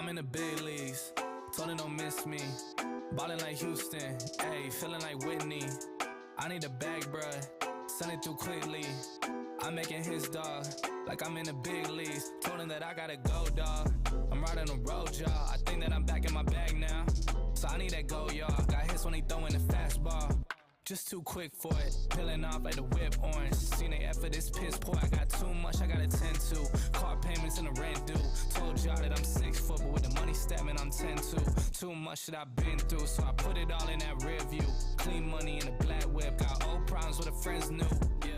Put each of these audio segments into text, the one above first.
I'm in the big leagues, told her don't miss me. Ballin' like Houston, ayy, feeling like Whitney. I need a bag, bruh, send it through quickly. I'm making his dog, like I'm in the big leagues. Told him that I gotta go, dog. I'm riding the road, y'all. I think that I'm back in my bag now. So I need that go, y'all. Got hits when he throwing the fastball. Just too quick for it, peeling off like the whip orange. Seen they effort, this piss poor. I got too much I gotta tend to. Car payments and the rent due. Told y'all that I'm 6 foot, but with the money statement I'm 10-2. Too much that I've been through, so I put it all in that rear view. Clean money in the black whip. Got old problems with the friends new. Yeah.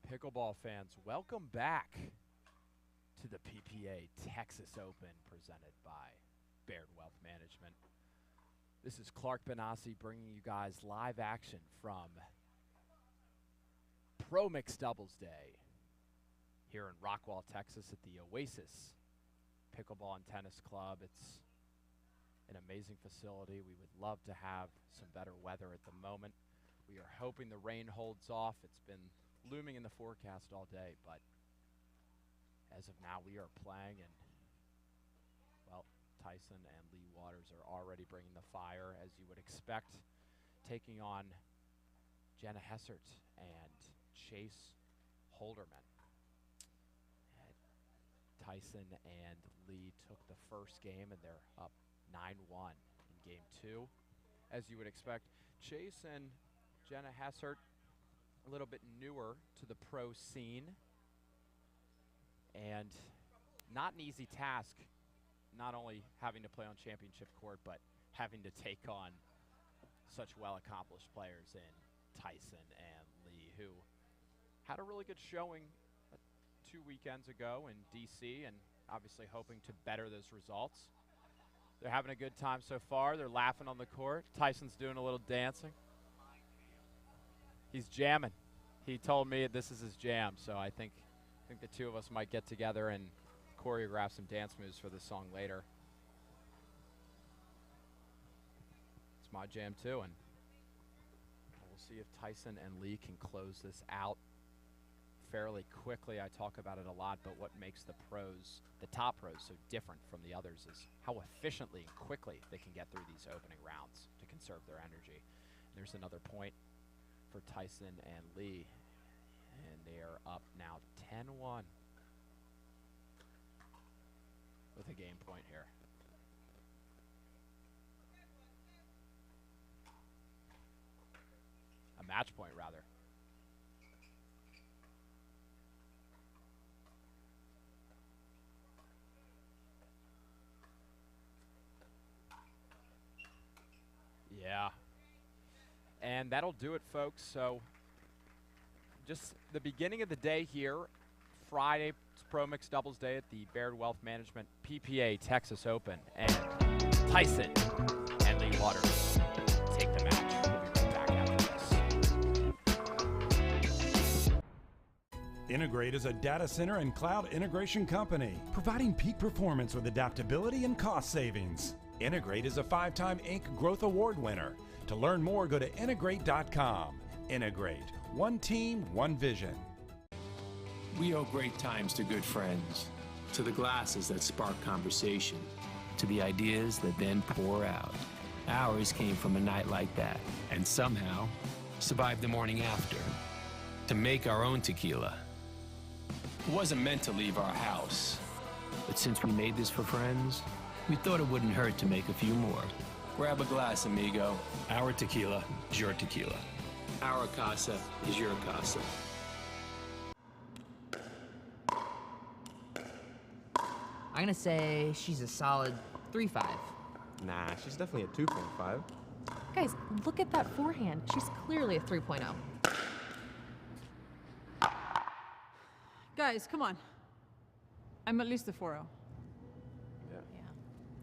Pickleball fans, welcome back to the PPA Texas Open presented by Baird Wealth Management. This is Clark Benassi bringing you guys live action from Pro Mixed Doubles Day here in Rockwall, Texas at the Oasis Pickleball and Tennis Club. It's an amazing facility. We would love to have some better weather at the moment. We are hoping the rain holds off. It's been looming in the forecast all day, but as of now we are playing, and well, Tyson and Leigh Waters are already bringing the fire, as you would expect, taking on Jenna Hessert and Chase Holderman. And Tyson and Leigh took the first game and they're up 9-1 in game 2. As you would expect, Chase and Jenna Hessert a little bit newer to the pro scene, and not an easy task, not only having to play on championship court, but having to take on such well-accomplished players in Tyson and Leigh, who had a really good showing 2 weekends ago in DC, and obviously hoping to better those results. They're having a good time so far. They're laughing on the court. Tyson's doing a little dancing. He's jamming. He told me this is his jam, so I think the two of us might get together and choreograph some dance moves for this song later. It's my jam too, and we'll see if Tyson and Leigh can close this out fairly quickly. I talk about it a lot, but what makes the pros, the top pros, so different from the others is how efficiently and quickly they can get through these opening rounds to conserve their energy. There's another point for Tyson and Leigh, and they are up now 10-1 with a game point here. A match point, rather. Yeah. And that'll do it, folks. So just the beginning of the day here, Friday, Pro Mixed Doubles Day at the Baird Wealth Management PPA Texas Open. And Tyson and Leigh Waters take the match. We'll be right back after this. Integrate is a data center and cloud integration company, providing peak performance with adaptability and cost savings. Integrate is a 5-time Inc. Growth Award winner. To learn more, go to integrate.com. Integrate. One team, one vision. We owe great times to good friends, to the glasses that spark conversation, to the ideas that then pour out. Ours came from a night like that, and somehow survived the morning after. to make our own tequila. It wasn't meant to leave our house, but since we made this for friends, we thought it wouldn't hurt to make a few more. Grab a glass, amigo. Our tequila is your tequila. Our casa is your casa. I'm gonna say she's a solid 3.5. Nah, she's definitely a 2.5. Guys, look at that forehand. She's clearly a 3.0. Guys, come on. I'm at least a 4.0. Yeah,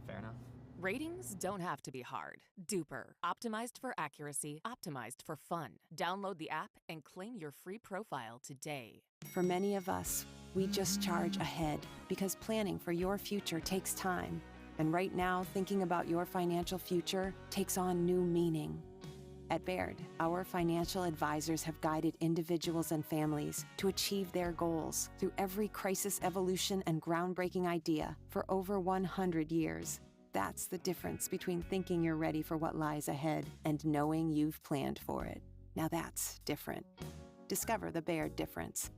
fair enough. Ratings don't have to be hard. Duper, optimized for accuracy, optimized for fun. Download the app and claim your free profile today. For many of us, we just charge ahead because planning for your future takes time. And right now, thinking about your financial future takes on new meaning. At Baird, our financial advisors have guided individuals and families to achieve their goals through every crisis evolution and groundbreaking idea for over 100 years. That's the difference between thinking you're ready for what lies ahead and knowing you've planned for it. Now that's different. Discover the Baird difference.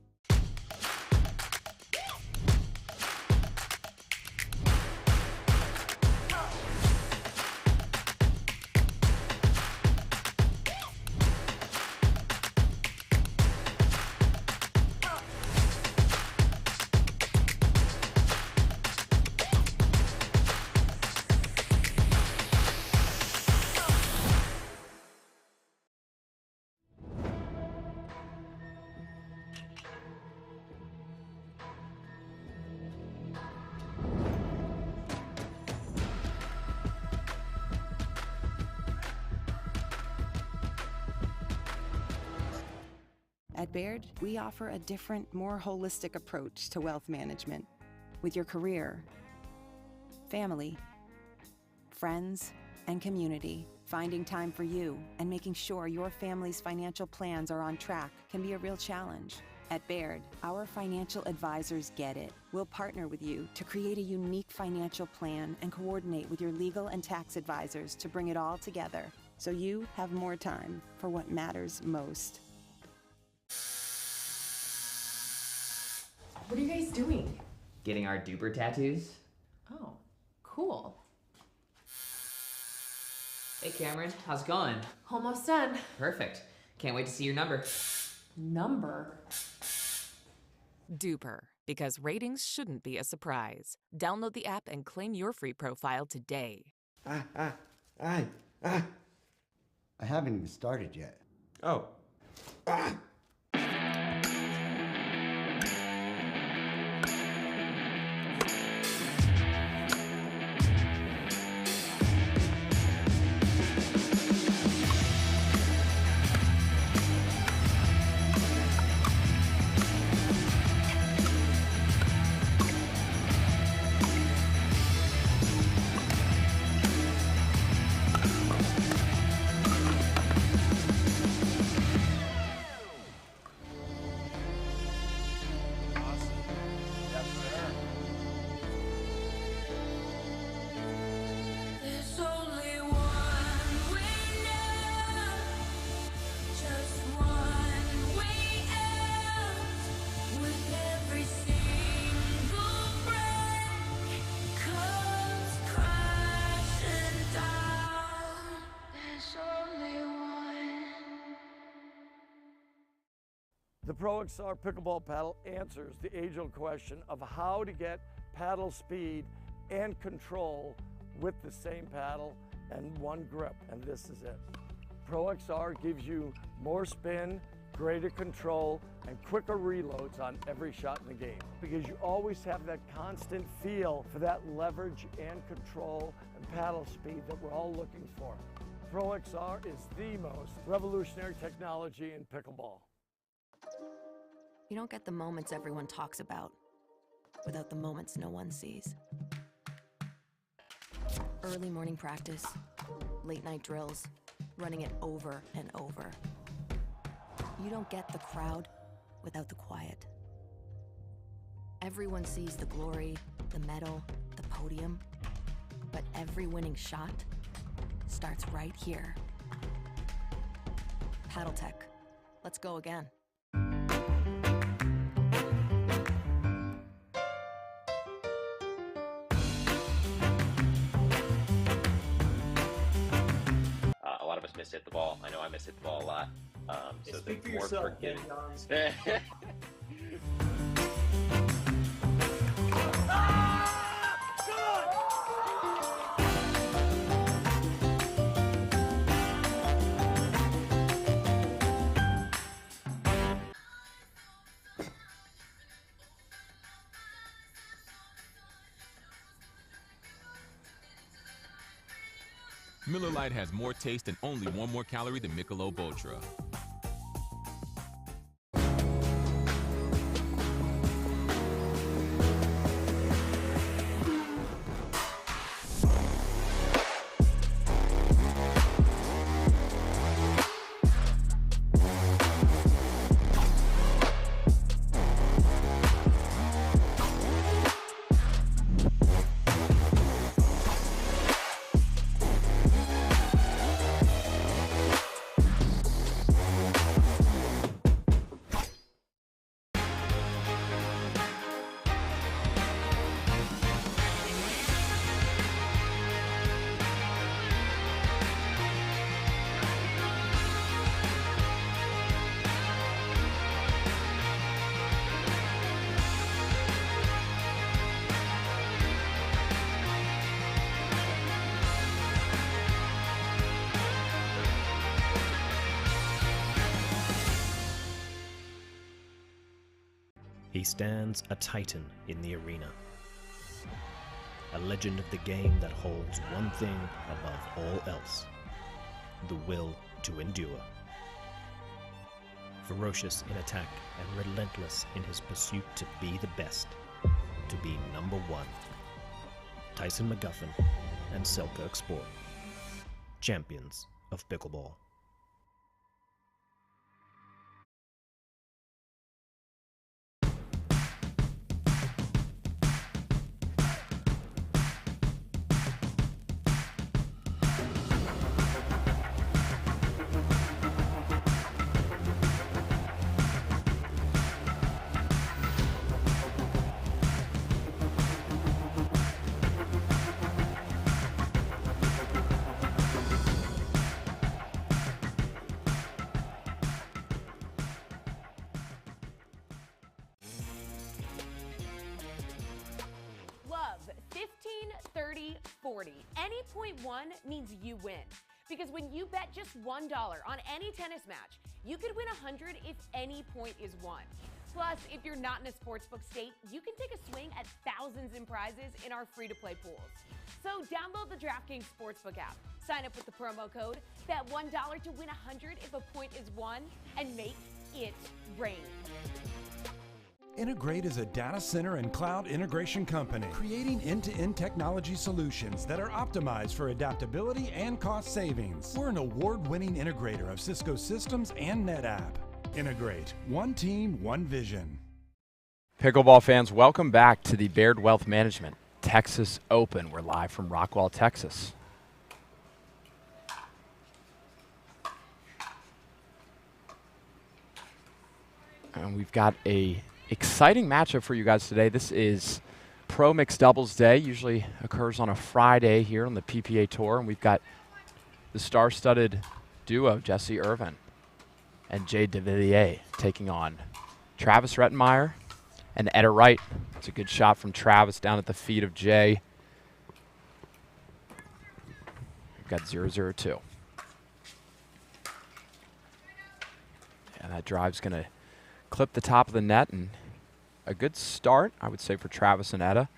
At Baird, we offer a different, more holistic approach to wealth management. With your career, family, friends, and community, finding time for you and making sure your family's financial plans are on track can be a real challenge. At Baird, our financial advisors get it. We'll partner with you to create a unique financial plan and coordinate with your legal and tax advisors to bring it all together so you have more time for what matters most. What are you guys doing? Getting our duper tattoos? Oh, cool. Hey Cameron, how's it going? Almost done. Perfect. Can't wait to see your number. Number? Duper, because ratings shouldn't be a surprise. Download the app and claim your free profile today. I haven't even started yet. Oh. The Pro XR pickleball paddle answers the age-old question of how to get paddle speed and control with the same paddle and one grip, and this is it. Pro XR gives you more spin, greater control, and quicker reloads on every shot in the game because you always have that constant feel for that leverage and control and paddle speed that we're all looking for. Pro XR is the most revolutionary technology in pickleball. You don't get the moments everyone talks about without the moments no one sees. Early morning practice, late night drills, running it over and over. You don't get the crowd without the quiet. Everyone sees the glory, the medal, the podium, but every winning shot starts right here. Paddle Tech, let's go again. mishit the ball. I know I mishit the ball a lot. So Speak for the more yourself, forgiving. Ben Miller Lite has more taste and only 1 more calorie than Michelob Ultra. He stands a titan in the arena, a legend of the game that holds one thing above all else: the will to endure. Ferocious in attack and relentless in his pursuit to be the best, to be number one. Tyson McGuffin and Selkirk Sport, champions of pickleball. Love 15, 30, 40. Any point won means you win. Because when you bet just $1 on any tennis match, you could win 100 if any point is won. Plus, if you're not in a sportsbook state, you can take a swing at thousands in prizes in our free-to-play pools. So download the DraftKings Sportsbook app, sign up with the promo code, bet $1 to win 100 if a point is won, and make it rain. Integrate is a data center and cloud integration company, creating end-to-end technology solutions that are optimized for adaptability and cost savings. We're an award-winning integrator of Cisco systems and NetApp. Integrate. One team, one vision. Pickleball fans, welcome back to the Baird Wealth Management Texas Open. We're live from Rockwall, Texas. And we've got a exciting matchup for you guys today. This is Pro Mixed Doubles Day. Usually occurs on a Friday here on the PPA Tour. And we've got the star-studded duo, Jessie Irvine and Jay Devilliers, taking on Travis Rettenmaier and Etta Wright. It's a good shot from Travis down at the feet of Jay. We've got 0-0-2. And that drive's going to clip the top of the net, and a good start, I would say, for Travis and Etta.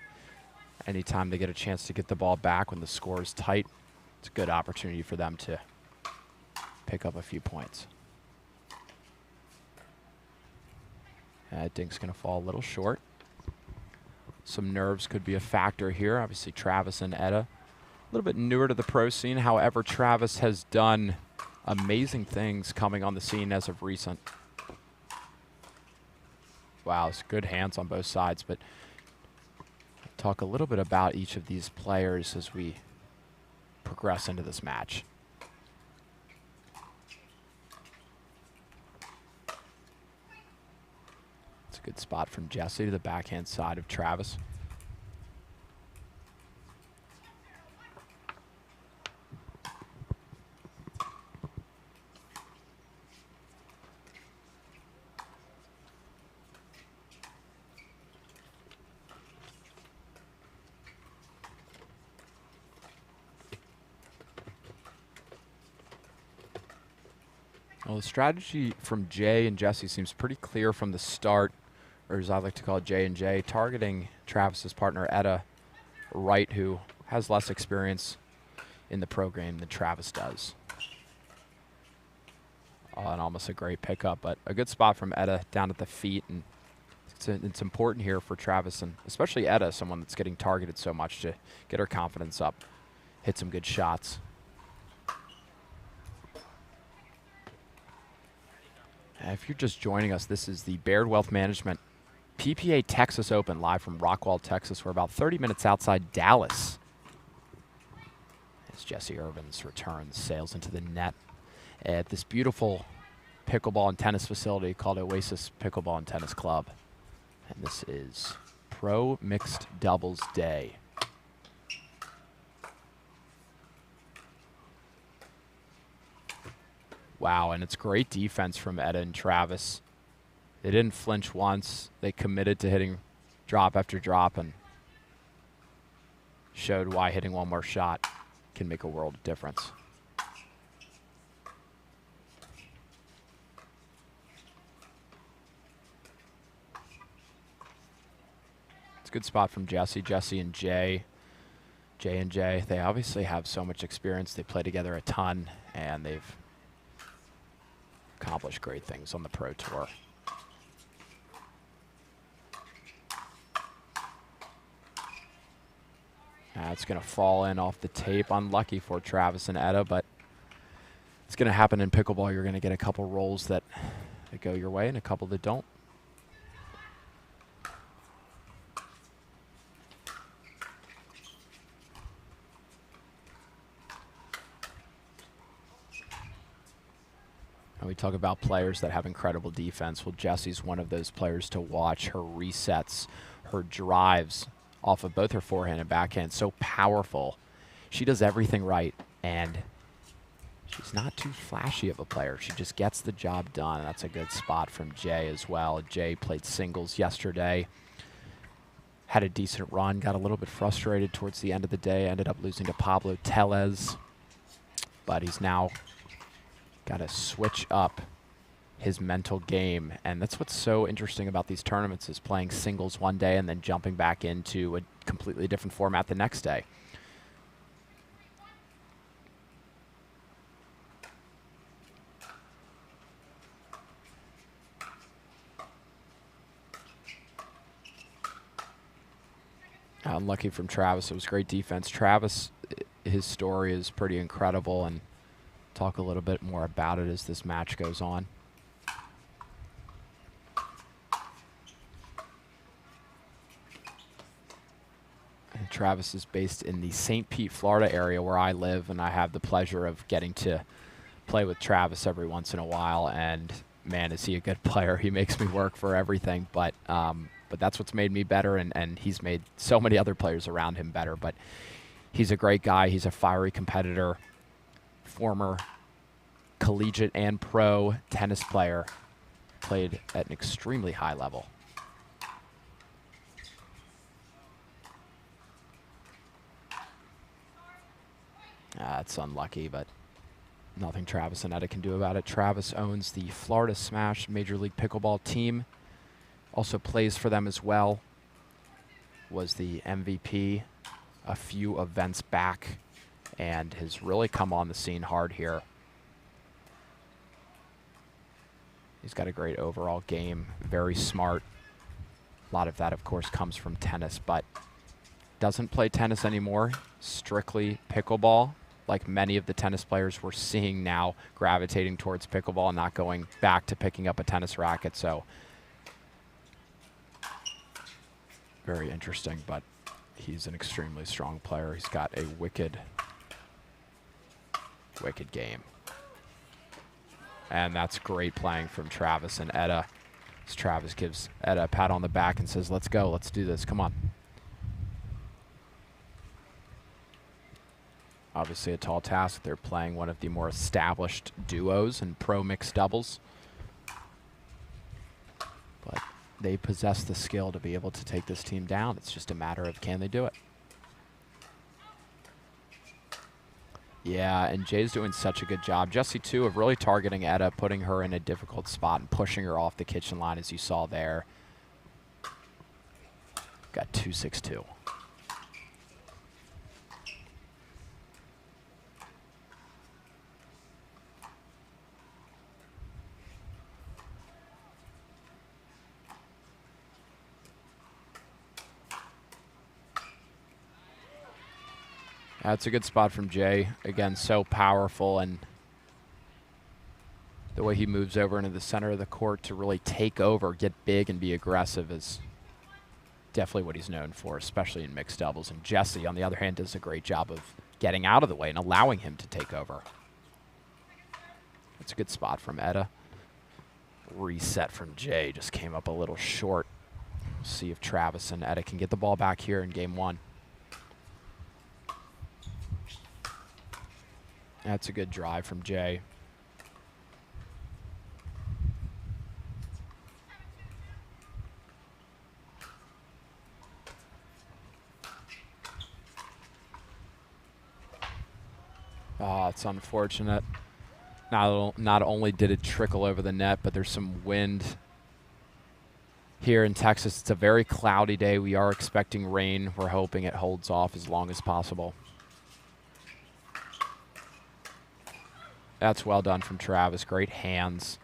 Anytime they get a chance to get the ball back when the score is tight, it's a good opportunity for them to pick up a few points. That dink's going to fall a little short. Some nerves could be a factor here. Obviously, Travis and Etta, a little bit newer to the pro scene. However, Travis has done amazing things coming on the scene as of recent. Wow, it's good hands on both sides, but I'll talk a little bit about each of these players as we progress into this match. It's a good spot from Jessie to the backhand side of Travis. Well, the strategy from Jay and Jessie seems pretty clear from the start, or as I like to call it, Jay and Jay, targeting Travis's partner, Etta Wright, who has less experience in the pro game than Travis does. And almost a great pickup, but a good spot from Etta down at the feet, and it's important here for Travis, and especially Etta, someone that's getting targeted so much, to get her confidence up, hit some good shots. If you're just joining us, this is the Baird Wealth Management PPA Texas Open, live from Rockwall, Texas. We're about 30 minutes outside Dallas. As Jessie Irvine's return sails into the net at this beautiful pickleball and tennis facility called Oasis Pickleball and Tennis Club. And this is Pro Mixed Doubles Day. Wow, and it's great defense from Etta and Travis. They didn't flinch once. They committed to hitting drop after drop and showed why hitting one more shot can make a world of difference. It's a good spot from Jessie. Jessie and Jay. Jay and Jay, they obviously have so much experience. They play together a ton, and they've accomplished great things on the Pro Tour. It's going to fall in off the tape. Unlucky for Travis and Etta, but it's going to happen in pickleball. You're going to get a couple rolls that go your way and a couple that don't. And we talk about players that have incredible defense. Well, Jessie's one of those players to watch. Her resets, her drives off of both her forehand and backhand, so powerful. She does everything right, and she's not too flashy of a player. She just gets the job done. That's a good spot from Jay as well. Jay played singles yesterday, had a decent run, got a little bit frustrated towards the end of the day, ended up losing to Pablo Tellez, but he's now got to switch up his mental game, and that's what's so interesting about these tournaments, is playing singles one day and then jumping back into a completely different format the next day. Unlucky from Travis. It was great defense. Travis, his story is pretty incredible, and talk a little bit more about it as this match goes on. And Travis is based in the St. Pete, Florida area where I live, and I have the pleasure of getting to play with Travis every once in a while, and man, is he a good player. He makes me work for everything, but that's what's made me better, and he's made so many other players around him better. But he's a great guy. He's a fiery competitor, former collegiate and pro tennis player, played at an extremely high level. It's unlucky, but nothing Travis and Etta can do about it. Travis owns the Florida Smash Major League Pickleball team. Also plays for them as well. Was the MVP a few events back and has really come on the scene hard here. He's got a great overall game, very smart. A lot of that, of course, comes from tennis, but doesn't play tennis anymore. Strictly pickleball, like many of the tennis players we're seeing now gravitating towards pickleball and not going back to picking up a tennis racket. So very interesting, but he's an extremely strong player. He's got a wicked game. And that's great playing from Travis and Etta. As Travis gives Etta a pat on the back and says, let's go, let's do this, come on. Obviously a tall task. They're playing one of the more established duos in pro mixed doubles. But they possess the skill to be able to take this team down. It's just a matter of, can they do it? Yeah, and Jay's doing such a good job. Jessie, too, of really targeting Etta, putting her in a difficult spot and pushing her off the kitchen line, as you saw there. Got 2-6-2. That's a good spot from Jay. Again, so powerful, and the way he moves over into the center of the court to really take over, get big, and be aggressive is definitely what he's known for, especially in mixed doubles. And Jessie, on the other hand, does a great job of getting out of the way and allowing him to take over. That's a good spot from Etta. Reset from Jay just came up a little short. We'll see if Travis and Etta can get the ball back here in game one. That's a good drive from Jay. Oh, it's unfortunate. Not only did it trickle over the net, but there's some wind here in Texas. It's a very cloudy day. We are expecting rain. We're hoping it holds off as long as possible. That's well done from Travis. Great hands.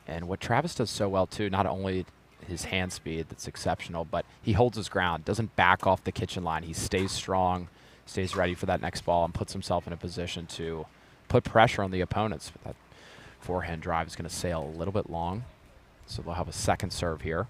And what Travis does so well, too, not only his hand speed that's exceptional, but he holds his ground, doesn't back off the kitchen line. He stays strong, stays ready for that next ball, and puts himself in a position to put pressure on the opponents. But that forehand drive is going to sail a little bit long, so they'll have a second serve here.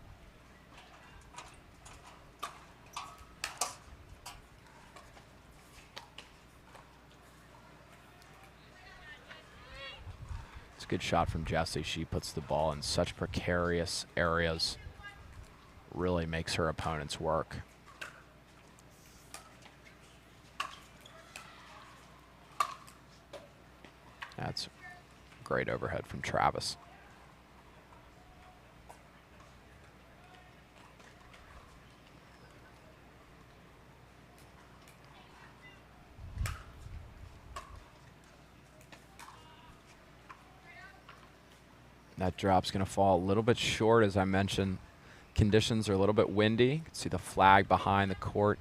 It's a good shot from Jessie. She puts the ball in such precarious areas, really makes her opponents work. That's great overhead from Travis. That drop's going to fall a little bit short, as I mentioned. Conditions are a little bit windy. You can see the flag behind the court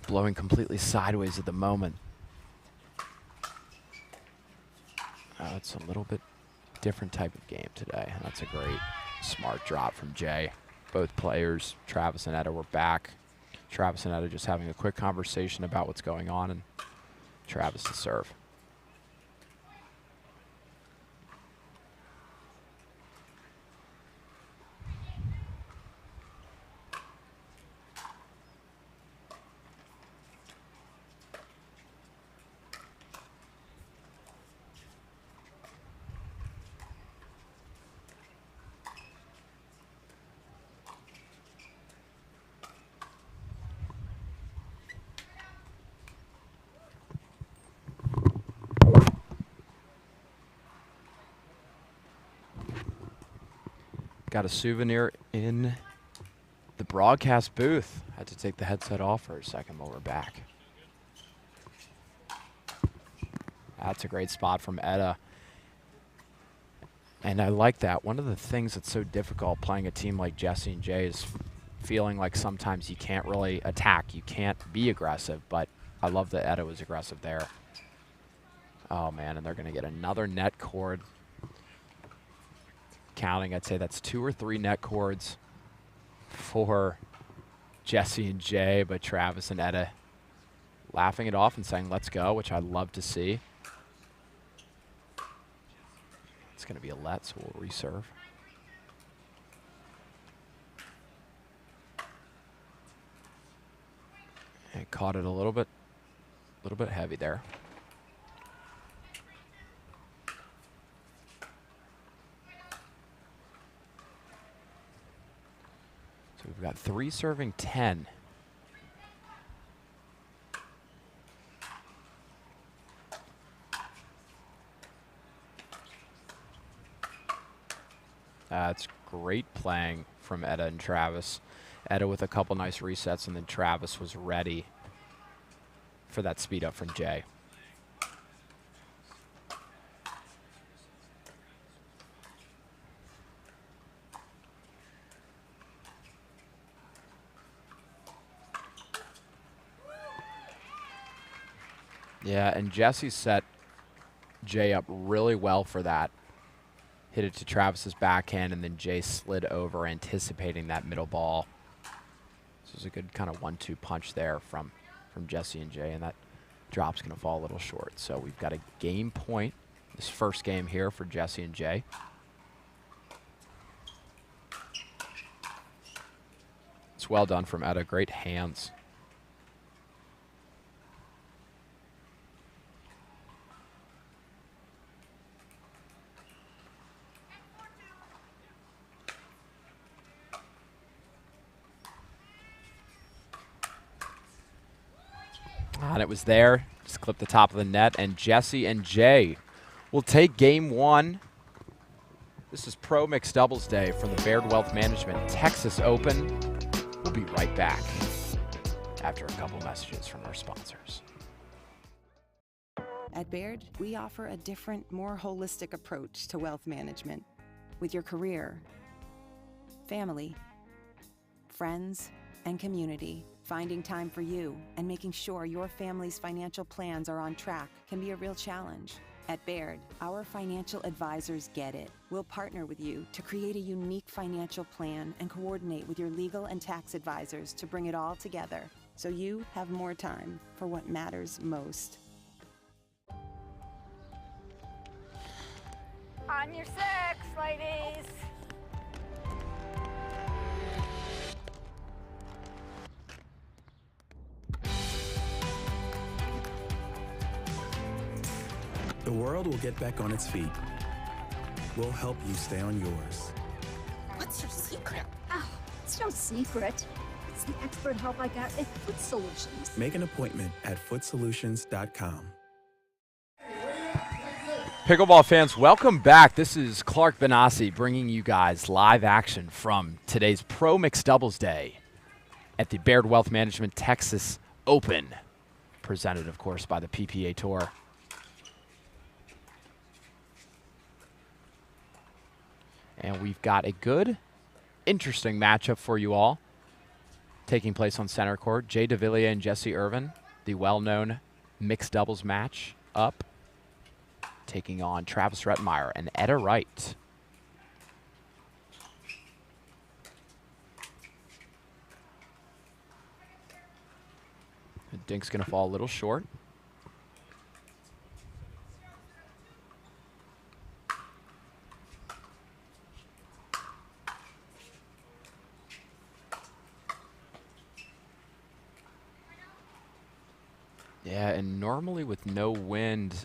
blowing completely sideways at the moment. It's a little bit different type of game today. That's a great, smart drop from Jay. Both players, Travis and Etta, were back. Travis and Etta just having a quick conversation about what's going on, and Travis to serve. Got a souvenir in the broadcast booth. Had to take the headset off for a second, but we're back. That's a great spot from Etta. And I like that. One of the things that's so difficult playing a team like Jessie and Jay is feeling like sometimes you can't really attack. You can't be aggressive, but I love that Etta was aggressive there. Oh, man, and they're going to get another net cord. Counting, I'd say that's 2 or 3 net cords for Jessie and Jay, but Travis and Etta laughing it off and saying, let's go, which I love to see. It's going to be a let, so we'll reserve. And caught it a little bit heavy there. We've got 3 serving 10. That's great playing from Etta and Travis. Etta with a couple nice resets, and then Travis was ready for that speed up from Jay. Yeah, and Jessie set Jay up really well for that. Hit it to Travis's backhand, and then Jay slid over, anticipating that middle ball. This was a good kind of 1-2 punch there from Jessie and Jay, and that drop's going to fall a little short. So we've got a game point, this first game here for Jessie and Jay. It's well done from Etta. Great hands. And it was there. Just clipped the top of the net. And Jessie and Jay will take game one. This is Pro Mixed Doubles Day from the Baird Wealth Management Texas Open. We'll be right back after a couple messages from our sponsors. At Baird, we offer a different, more holistic approach to wealth management. With your career, family, friends, and community, finding time for you and making sure your family's financial plans are on track can be a real challenge. At Baird, our financial advisors get it. We'll partner with you to create a unique financial plan and coordinate with your legal and tax advisors to bring it all together so you have more time for what matters most. On your six, ladies. The world will get back on its feet. We'll help you stay on yours. What's your secret? Oh, it's no secret. It's the expert help I got at Foot Solutions. Make an appointment at footsolutions.com. Pickleball fans, welcome back. This is Clark Benassi bringing you guys live action from today's Pro Mixed Doubles Day at the Baird Wealth Management Texas Open, presented, of course, by the PPA Tour. And we've got a good, interesting matchup for you all taking place on center court. Jay Devilliers and Jessie Irvine, the well-known mixed doubles match up, taking on Travis Rettenmaier and Etta Wright. The dink's going to fall a little short. Yeah, and normally with no wind,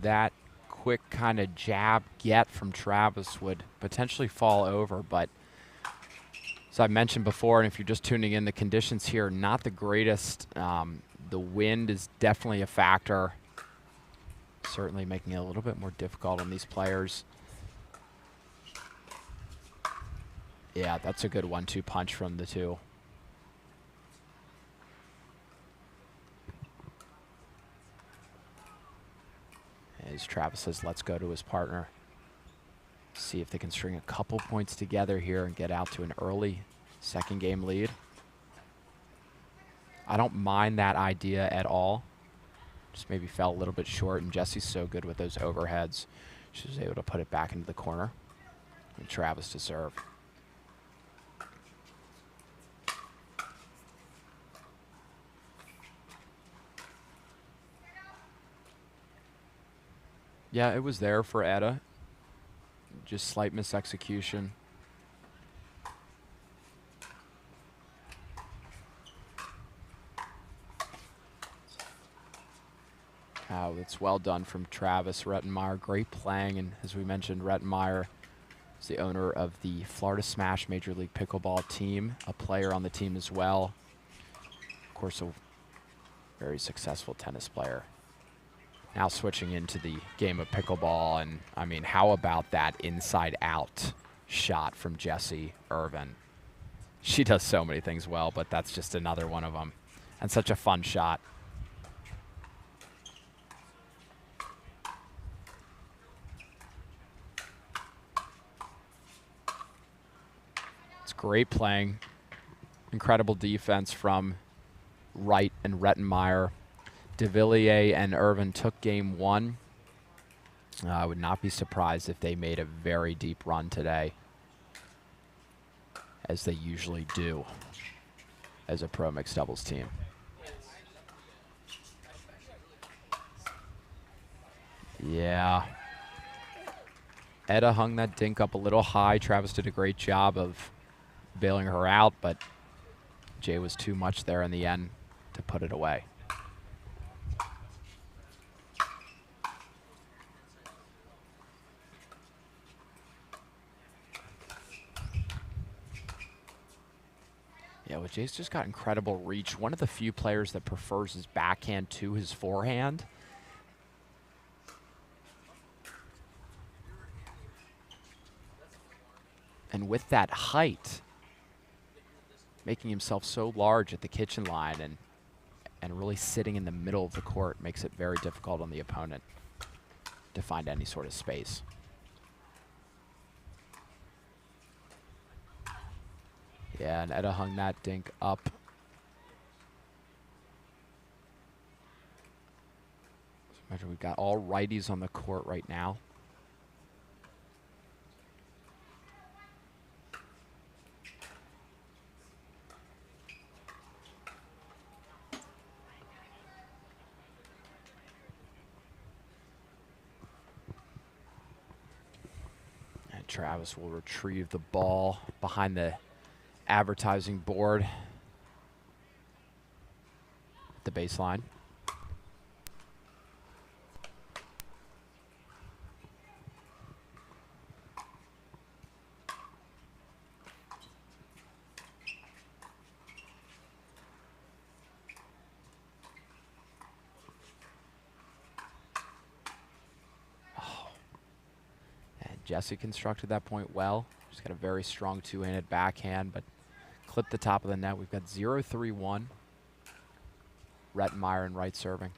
that quick kind of jab get from Travis would potentially fall over. But as I mentioned before, and if you're just tuning in, the conditions here, not the greatest. The wind is definitely a factor, certainly making it a little bit more difficult on these players. Yeah, that's a good 1-2 punch from the two. As Travis says, let's go to his partner. See if they can string a couple points together here and get out to an early second game lead. I don't mind that idea at all. Just maybe fell a little bit short, and Jessie's so good with those overheads. She was able to put it back into the corner. And Travis to serve. Yeah, it was there for Etta. Just slight misexecution. Oh, it's well done from Travis Rettenmaier. Great playing, and as we mentioned, Rettenmaier is the owner of the Florida Smash Major League Pickleball team, a player on the team as well. Of course, a very successful tennis player. Now switching into the game of pickleball, and I mean, how about that inside-out shot from Jessie Irvine? She does so many things well, but that's just another one of them. And such a fun shot. Great playing. Incredible defense from Wright and Rettenmaier. Devilliers and Irvine took game 1. I would not be surprised if they made a very deep run today, as they usually do as a pro mixed doubles team. Yeah. Edda hung that dink up a little high. Travis did a great job of bailing her out, but Jay was too much there in the end to put it away. Yeah, well, Jay's just got incredible reach. One of the few players that prefers his backhand to his forehand. And with that height, making himself so large at the kitchen line and really sitting in the middle of the court makes it very difficult on the opponent to find any sort of space. Yeah, and Edda hung that dink up. Imagine we've got all righties on the court right now. And Travis will retrieve the ball behind the advertising board at the baseline. Oh. And Jessie constructed that point well. She's got a very strong two-handed backhand, but clip the top of the net. We've got 0-3-1. Rettenmaier and Wright serving.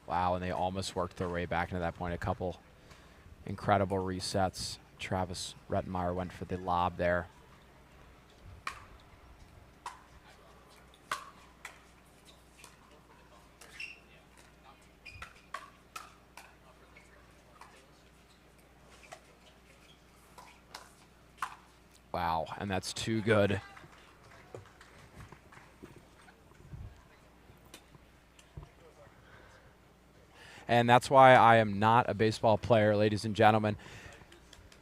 Wow, and they almost worked their way back into that point. A couple incredible resets. Travis Rettenmaier went for the lob there. Wow, and that's too good. And that's why I am not a baseball player, ladies and gentlemen.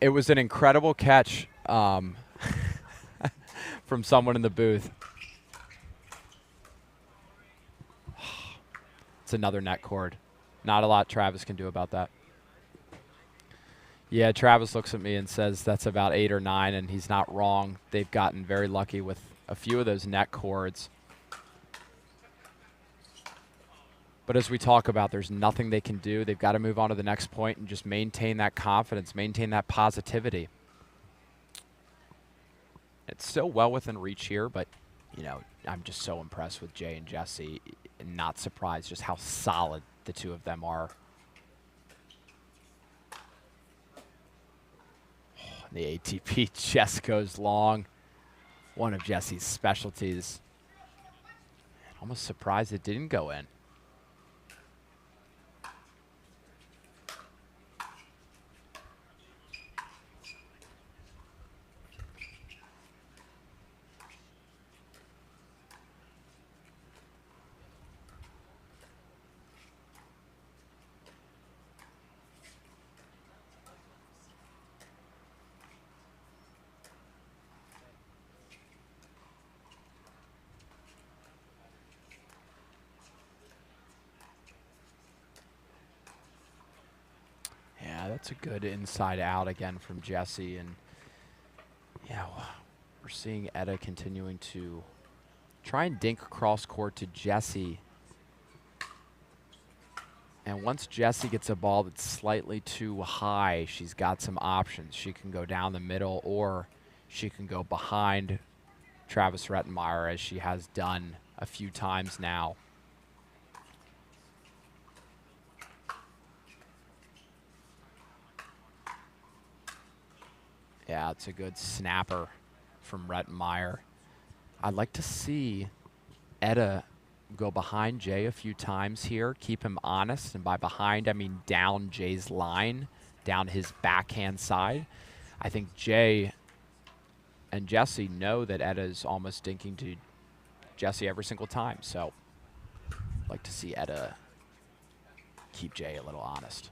It was an incredible catch from someone in the booth. It's another net cord. Not a lot Travis can do about that. Yeah, Travis looks at me and says that's about 8 or 9, and he's not wrong. They've gotten very lucky with a few of those net cords. But as we talk about, there's nothing they can do. They've got to move on to the next point and just maintain that confidence, maintain that positivity. It's still well within reach here, but, you know, I'm just so impressed with Jay and Jessie, and not surprised just how solid the two of them are. The ATP chest goes long. One of Jessie's specialties. Almost surprised it didn't go in. That's a good inside out again from Jessie, and yeah, we're seeing Edda continuing to try and dink cross court to Jessie. And once Jessie gets a ball that's slightly too high, she's got some options. She can go down the middle, or she can go behind Travis Rettenmaier, as she has done a few times now. Yeah, it's a good snapper from Rettenmaier. I'd like to see Etta go behind Jay a few times here, keep him honest, and by behind I mean down Jay's line, down his backhand side. I think Jay and Jessie know that Etta's almost dinking to Jessie every single time, so I'd like to see Etta keep Jay a little honest.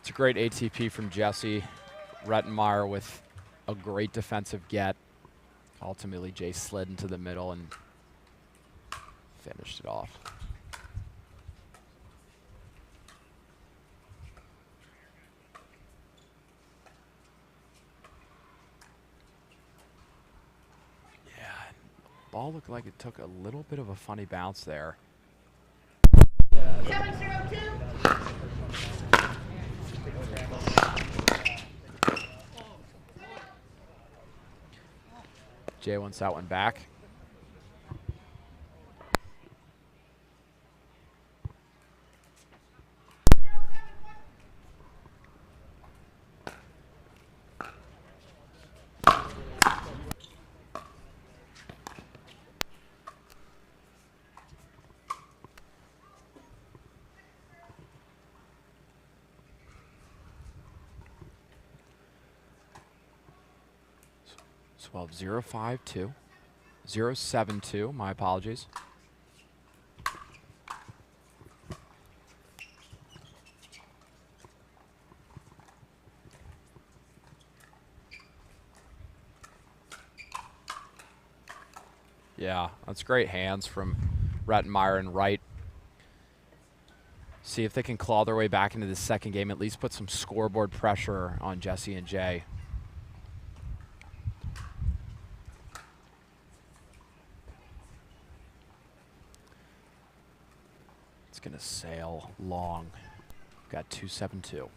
It's a great ATP from Jessie. Rettenmaier with a great defensive get. Ultimately, Jay slid into the middle and finished it off. Yeah, ball looked like it took a little bit of a funny bounce there. 702. Jay wants that one back. Well, 0-5-2. 0-7-2, my apologies. Yeah, that's great hands from Rettenmaier and Wright. See if they can claw their way back into the second game, at least put some scoreboard pressure on Jessie and Jay. Gonna sail long. Got 2-7-2.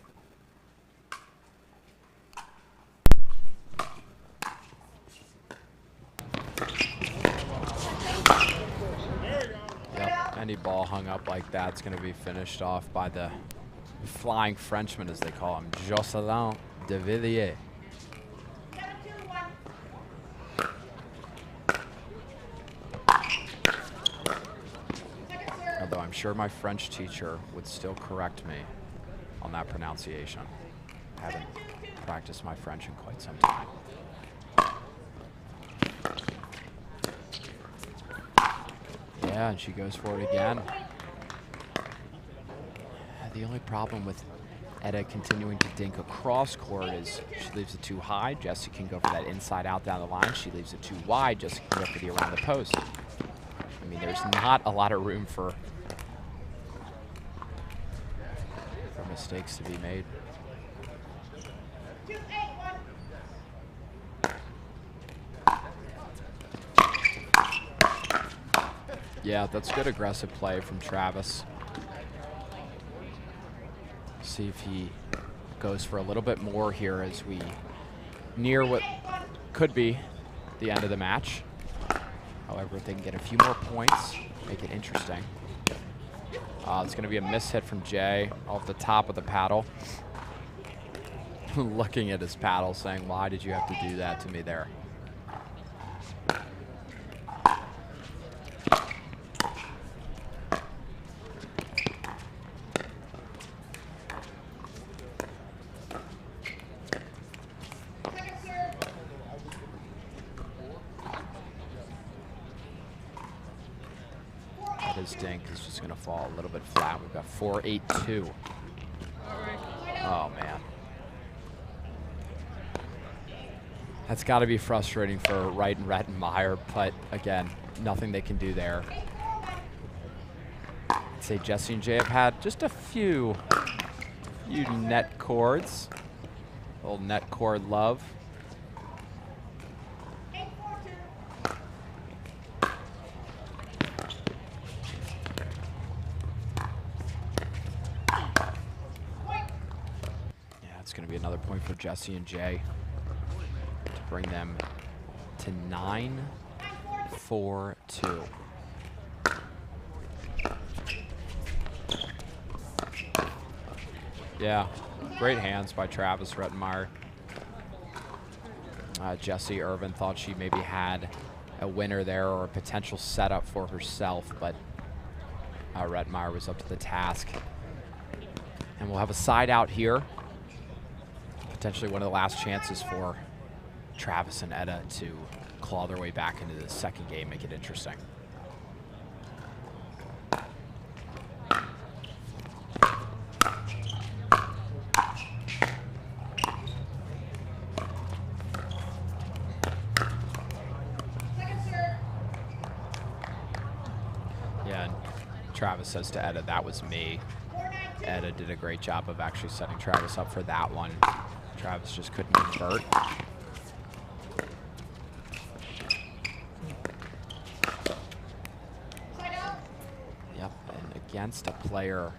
Yep, any ball hung up like that's gonna be finished off by the flying Frenchman, as they call him, Jocelyn Devidze. I'm sure my French teacher would still correct me on that pronunciation. I haven't practiced my French in quite some time. Yeah, and she goes for it again. The only problem with Etta continuing to dink across court is she leaves it too high. Jessie can go for that inside out down the line. She leaves it too wide. Jessie can go for the around the post. I mean, there's not a lot of room for mistakes to be made. Yeah, that's good aggressive play from Travis. See if he goes for a little bit more here as we near what could be the end of the match. However, if they can get a few more points, make it interesting. It's going to be a miss hit from Jay off the top of the paddle. Looking at his paddle saying, why did you have to do that to me there? His dink is just going to fall a little bit flat. We've got 4-8-2. Oh, man. That's got to be frustrating for Wright and Rettenmaier, but again, nothing they can do there. I'd say Jessie and Jay have had just a few net chords. A little net chord love. It's going to be another point for Jessie and Jay to bring them to 9-4-2. Yeah, great hands by Travis Rettenmaier. Jessie Irvine thought she maybe had a winner there or a potential setup for herself, but Rettenmaier was up to the task. And we'll have a side out here. Potentially one of the last chances for Travis and Etta to claw their way back into the second game, make it interesting. Yeah, and Travis says to Etta, that was me. Etta did a great job of actually setting Travis up for that one. Travis just couldn't convert. Yep, and against a player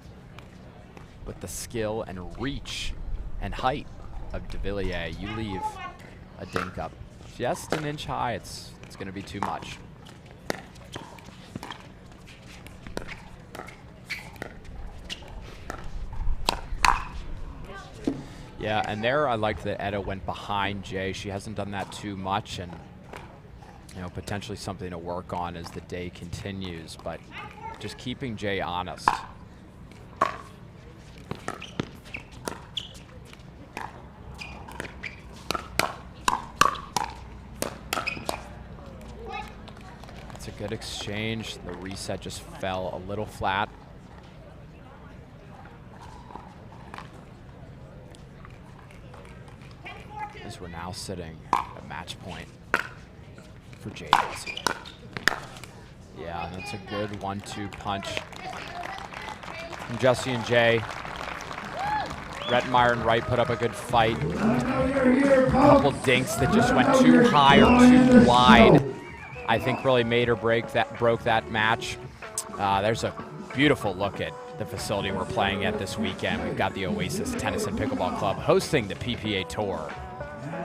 with the skill and reach and height of Devilliers, you leave a dink up just an inch high. It's going to be too much. Yeah, and there I liked that Etta went behind Jay. She hasn't done that too much, and potentially something to work on as the day continues, but just keeping Jay honest. It's a good exchange. The reset just fell a little flat. We're now sitting at match point for Jay Devilliers. Yeah, that's a good 1-2 punch from Jessie and Jay. Rettenmaier and Wright put up a good fight. A couple dinks that just went too high or too wide, I think really made or broke that match. There's a beautiful look at the facility we're playing at this weekend. We've got the Oasis Tennis and Pickleball Club hosting the PPA Tour.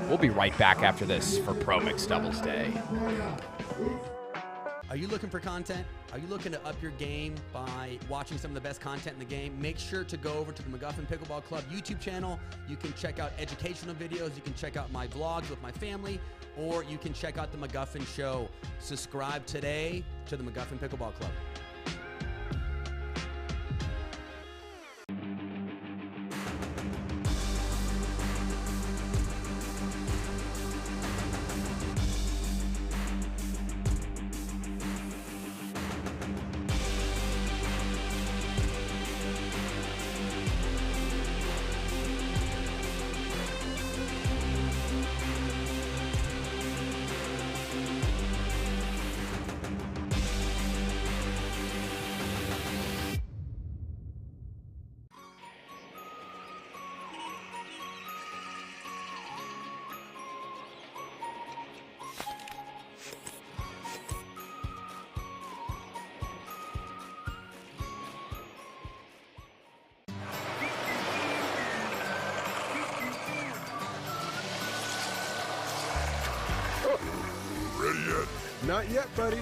We'll be right back after this for Pro Mixed Doubles Day. Are you looking for content? Are you looking to up your game by watching some of the best content in the game? Make sure to go over to the McGuffin Pickleball Club YouTube channel. You can check out educational videos. You can check out my vlogs with my family, or you can check out the McGuffin Show. Subscribe today to the McGuffin Pickleball Club. Ready yet? Not yet, buddy.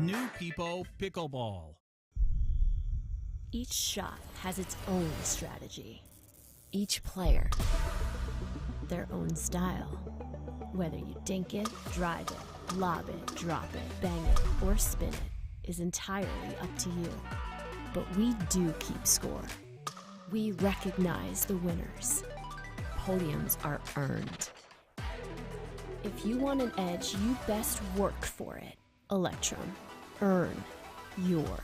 New People Pickleball. Each shot has its own strategy. Each player, their own style. Whether you dink it, drive it, lob it, drop it, bang it, or spin it is entirely up to you. But we do keep score. We recognize the winners. Podiums are earned. If you want an edge, you best work for it. Electrum. Earn your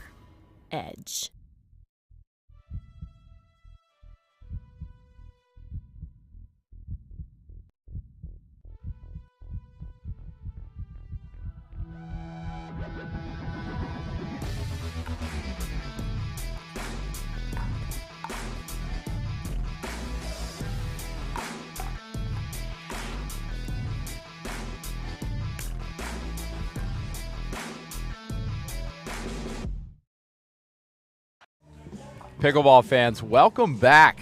edge. Pickleball fans, welcome back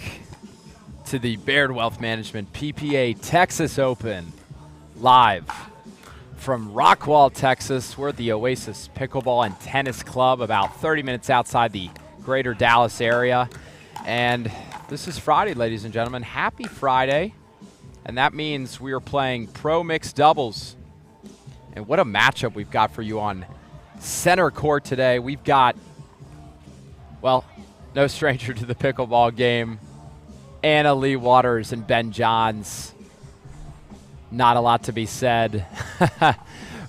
to the Baird Wealth Management PPA Texas Open, live from Rockwall, Texas. We're at the Oasis Pickleball and Tennis Club, about 30 minutes outside the greater Dallas area. And this is Friday, ladies and gentlemen. Happy Friday. And that means we are playing pro mixed doubles. And what a matchup we've got for you on center court today. We've got, well, no stranger to the pickleball game, Leigh Waters and Ben Johns. Not a lot to be said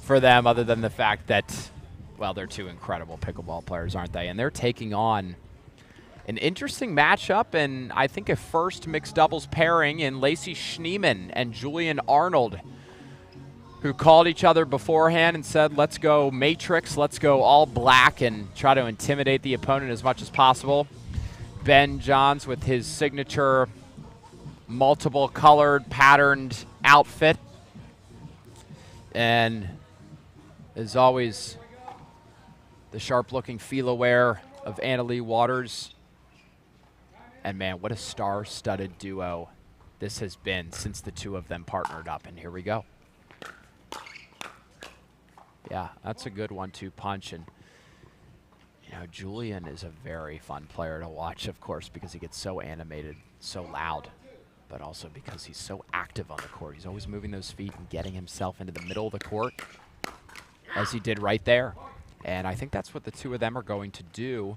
for them other than the fact that, well, they're two incredible pickleball players, aren't they? And they're taking on an interesting matchup, and I think a first mixed doubles pairing in Lacey Schneemann and Julian Arnold, who called each other beforehand and said, let's go matrix, let's go all black and try to intimidate the opponent as much as possible. Ben Johns with his signature multiple colored patterned outfit. And as always, the sharp looking feel-aware of Leigh Waters. And man, what a star-studded duo this has been since the two of them partnered up. And here we go. Yeah, that's a good 1-2 punch. And you know, Julian is a very fun player to watch, of course, because he gets so animated, so loud, but also because he's so active on the court. He's always moving those feet and getting himself into the middle of the court, as he did right there. And I think that's what the two of them are going to do,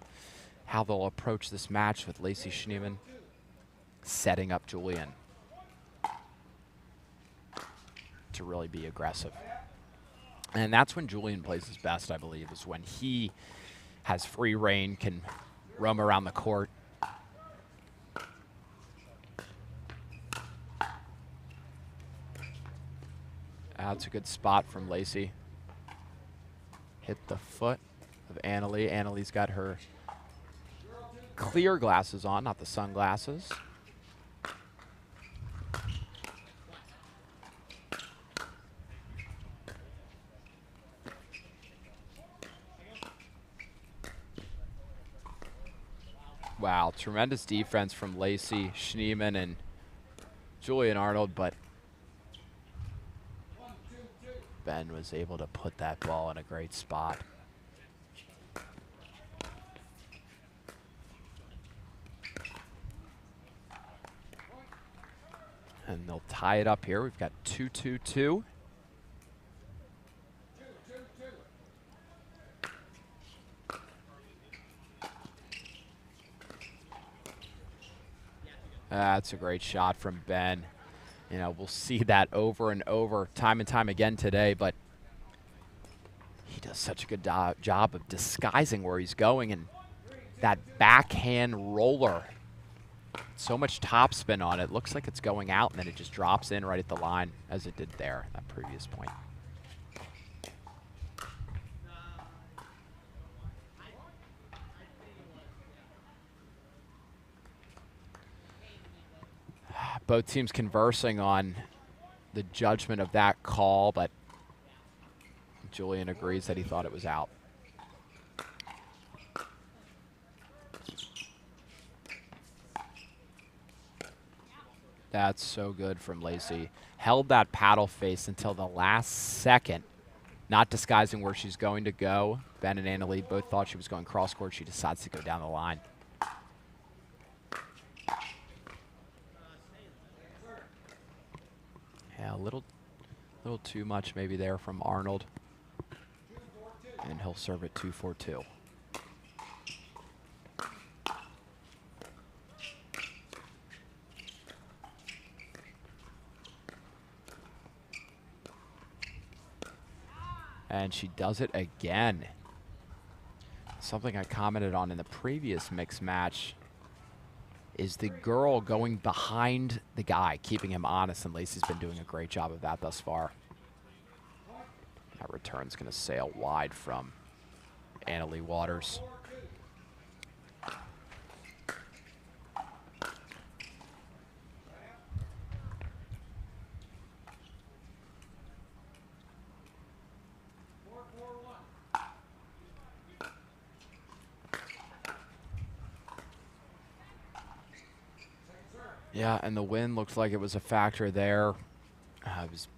how they'll approach this match with Lacey Schneemann setting up Julian to really be aggressive. And that's when Julian plays his best, I believe, is when he has free reign, can roam around the court. That's a good spot from Lacey. Hit the foot of Leigh. Lee's got her clear glasses on, not the sunglasses. Wow, tremendous defense from Lacey Schneemann and Julian Arnold, but Ben was able to put that ball in a great spot. And they'll tie it up here. We've got 2-2-2. That's a great shot from Ben. You know, we'll see that over and over, time and time again today, but he does such a good job of disguising where he's going, and that backhand roller, so much topspin on it, looks like it's going out, and then it just drops in right at the line, as it did there, that previous point. Both teams conversing on the judgment of that call, but Julian agrees that he thought it was out. That's so good from Lacey. Held that paddle face until the last second, not disguising where she's going to go. Ben and Leigh both thought she was going cross court. She decides to go down the line. Yeah, a little too much maybe there from Arnold. And he'll serve it 2-4-2. And she does it again. Something I commented on in the previous mixed match is the girl going behind the guy, keeping him honest, and Lacey's been doing a great job of that thus far. That return's going to sail wide from Leigh Waters. Yeah, and the wind looked like it was a factor there. It was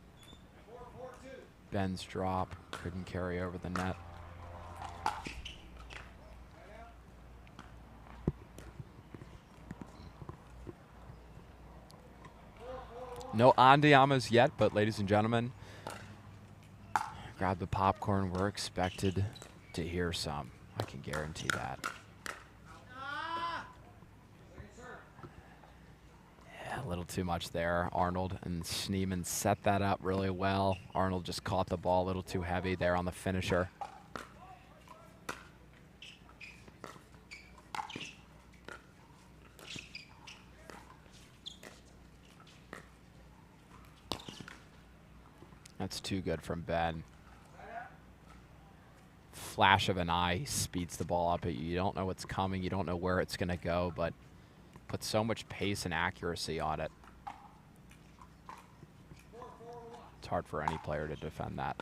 Ben's drop, couldn't carry over the net. No andiamas yet, but ladies and gentlemen, grab the popcorn. We're expected to hear some. I can guarantee that. A little too much there. Arnold and Schneemann set that up really well. Arnold just caught the ball a little too heavy there on the finisher. That's too good from Ben. Flash of an eye, he speeds the ball up at you. You don't know what's coming. You don't know where it's going to go, but put so much pace and accuracy on it. It's hard for any player to defend that.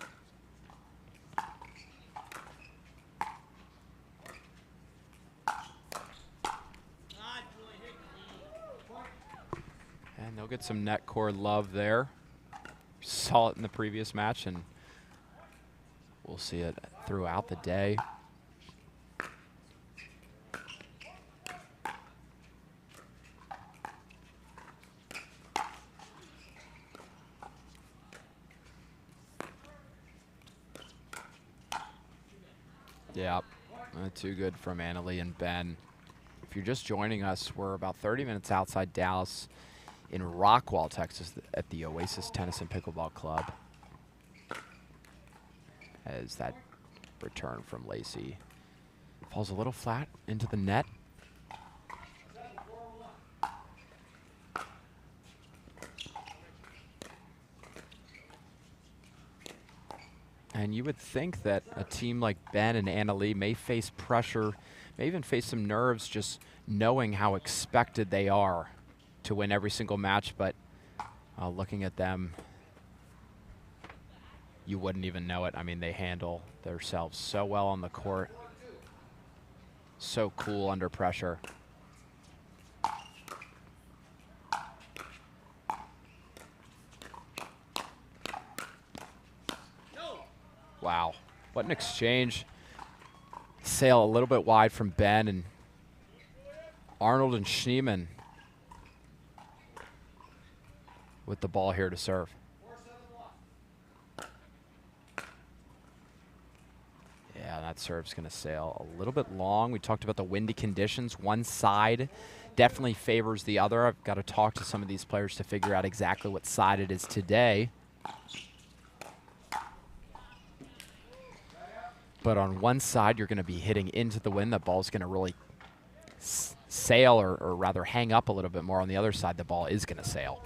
And they'll get some net core love there. Saw it in the previous match, and we'll see it throughout the day. Yeah, too good from Leigh and Ben. If you're just joining us, we're about 30 minutes outside Dallas in Rockwall, Texas, at the Oasis Tennis and Pickleball Club. As that return from Lacey falls a little flat into the net. And you would think that a team like Ben and Leigh may face pressure, may even face some nerves just knowing how expected they are to win every single match, but looking at them, you wouldn't even know it. I mean, they handle themselves so well on the court, so cool under pressure. Wow, what an exchange. Sail a little bit wide from Ben, and Arnold and Schneemann with the ball here to serve. Yeah, that serve's going to sail a little bit long. We talked about the windy conditions. One side definitely favors the other. I've got to talk to some of these players to figure out exactly what side it is today. But on one side, you're going to be hitting into the wind. The ball's going to really sail, or rather hang up a little bit more. On the other side, the ball is going to sail.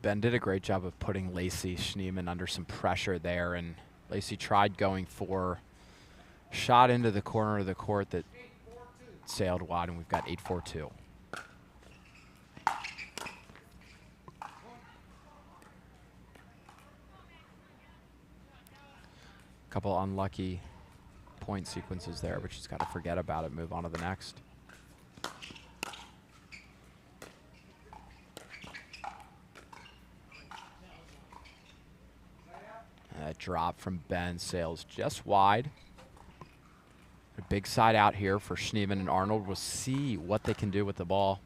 Ben did a great job of putting Lacey Schneemann under some pressure there, and Lacey tried going for a shot into the corner of the court that sailed wide, and we've got 8-4-2. Couple unlucky point sequences there, but she's got to forget about it, move on to the next. That drop from Ben sails just wide. Big side out here for Schneemann and Arnold. We'll see what they can do with the ball.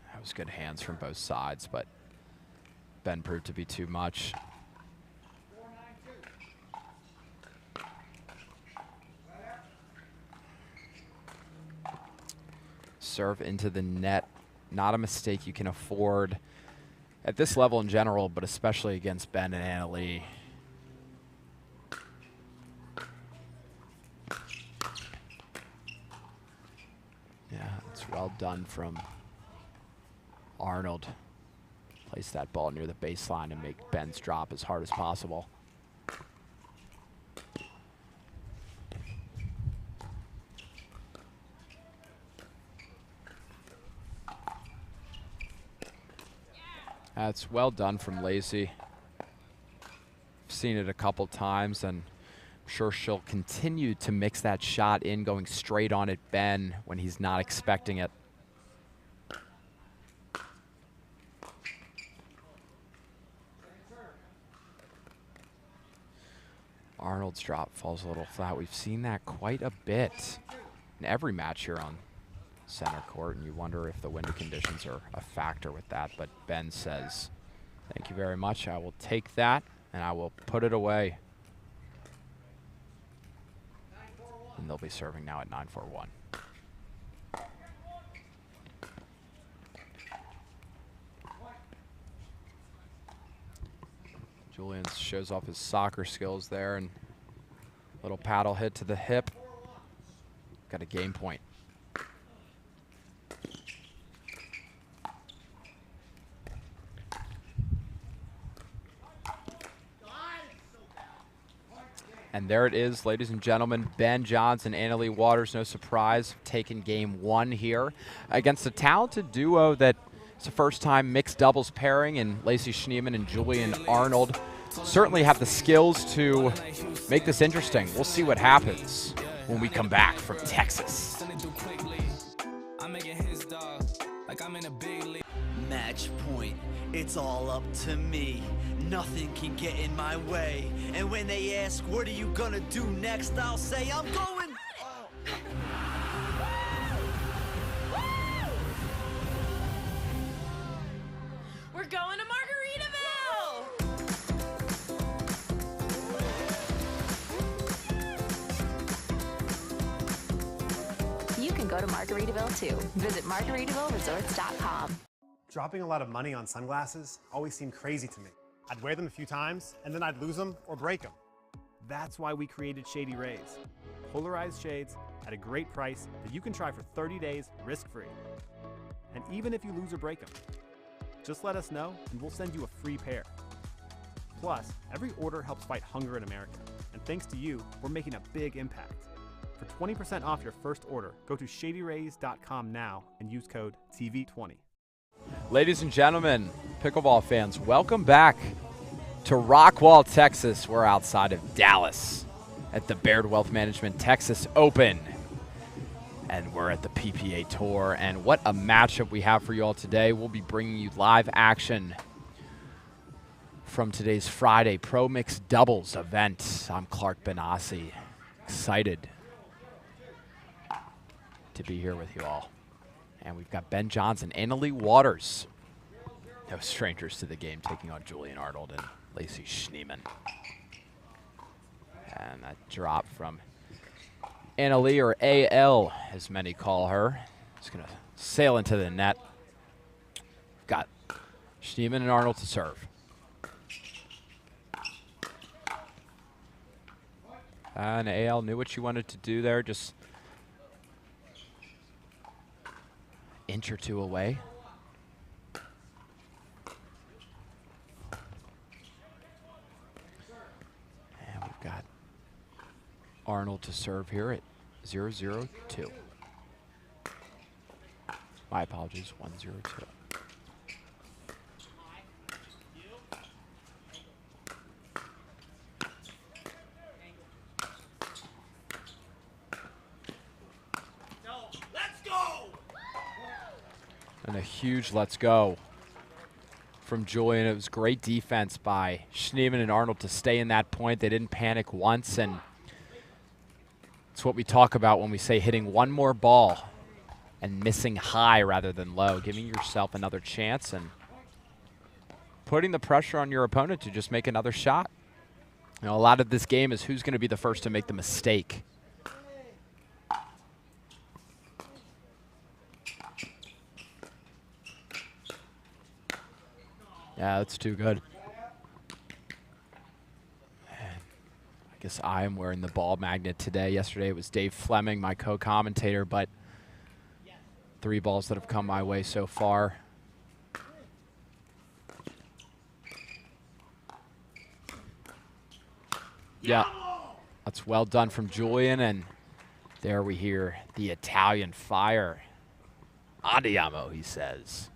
That was good hands from both sides, but Ben proved to be too much. Serve into the net. Not a mistake you can afford at this level in general, but especially against Ben and Anna Leigh. Yeah, it's well done from Arnold. Place that ball near the baseline and make Ben's drop as hard as possible. That's well done from Lacey. Seen it a couple times, and I'm sure she'll continue to mix that shot in, going straight on at Ben when he's not expecting it. Arnold's drop falls a little flat. We've seen that quite a bit in every match here on center court, and you wonder if the windy conditions are a factor with that, but Ben says, thank you very much, I will take that and I will put it away. And they'll be serving now at 9-4-1. Julian shows off his soccer skills there, and little paddle hit to the hip. Got a game point. And there it is, ladies and gentlemen. Ben Johnson, Anna Leigh Waters, no surprise, taking game one here against a talented duo that it's the first time mixed doubles pairing, and Lacey Schneemann and Julian Arnold certainly have the skills to make this interesting. We'll see what happens when we come back from Texas. Match point, it's all up to me. Nothing can get in my way. And when they ask, what are you gonna do next? I'll say, I'm going. We're going to Margaritaville! You can go to Margaritaville too. Visit MargaritavilleResorts.com. Dropping a lot of money on sunglasses always seemed crazy to me. I'd wear them a few times, and then I'd lose them or break them. That's why we created Shady Rays. Polarized shades at a great price that you can try for 30 days risk-free. And even if you lose or break them, just let us know and we'll send you a free pair. Plus, every order helps fight hunger in America. And thanks to you, we're making a big impact. For 20% off your first order, go to shadyrays.com now and use code TV20. Ladies and gentlemen, pickleball fans, welcome back to Rockwall, Texas. We're outside of Dallas at the Baird Wealth Management Texas Open. And we're at the PPA Tour. And what a matchup we have for you all today. We'll be bringing you live action from today's Friday Pro Mixed Doubles event. I'm Clark Benassi, excited to be here with you all. And we've got Ben Johnson, Anna Leigh Waters, no strangers to the game, taking on Julian Arnold and Lacey Schneemann. And that drop from Anna Leigh, or AL, as many call her. It's going to sail into the net. Got Schneemann and Arnold to serve. And AL knew what she wanted to do there, just inch or two away. And we've got Arnold to serve here at 0-0-2. My apologies, 1-0-2. And a huge let's go from Julian. It was great defense by Schneemann and Arnold to stay in that point. They didn't panic once, and it's what we talk about when we say hitting one more ball and missing high rather than low, giving yourself another chance and putting the pressure on your opponent to just make another shot. You know, a lot of this game is who's going to be the first to make the mistake. Yeah, that's too good. I guess I am wearing the ball magnet today. Yesterday it was Dave Fleming, my co-commentator, but 3 balls that have come my way so far. Yeah, that's well done from Julian, and there we hear the Italian fire. Andiamo, he says.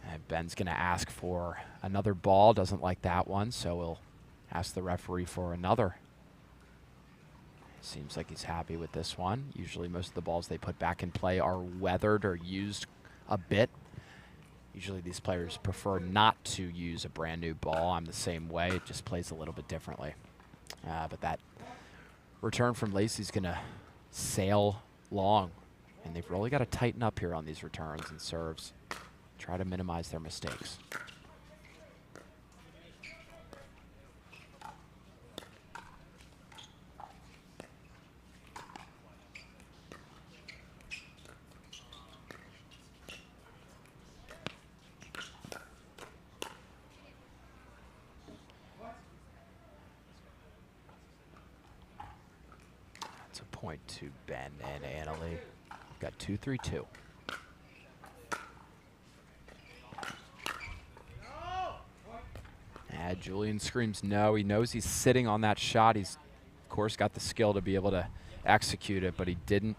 And Ben's going to ask for another ball. Doesn't like that one, so we'll ask the referee for another. Seems like he's happy with this one. Usually most of the balls they put back in play are weathered or used a bit. Usually these players prefer not to use a brand new ball. I'm the same way. It just plays a little bit differently. But that return from Lacey's going to sail long. And they've really got to tighten up here on these returns and serves. Try to minimize their mistakes. That's a point to Ben and Annalee. Got 2-3-2. Julian screams no. He knows he's sitting on that shot. He's, of course, got the skill to be able to execute it, but he didn't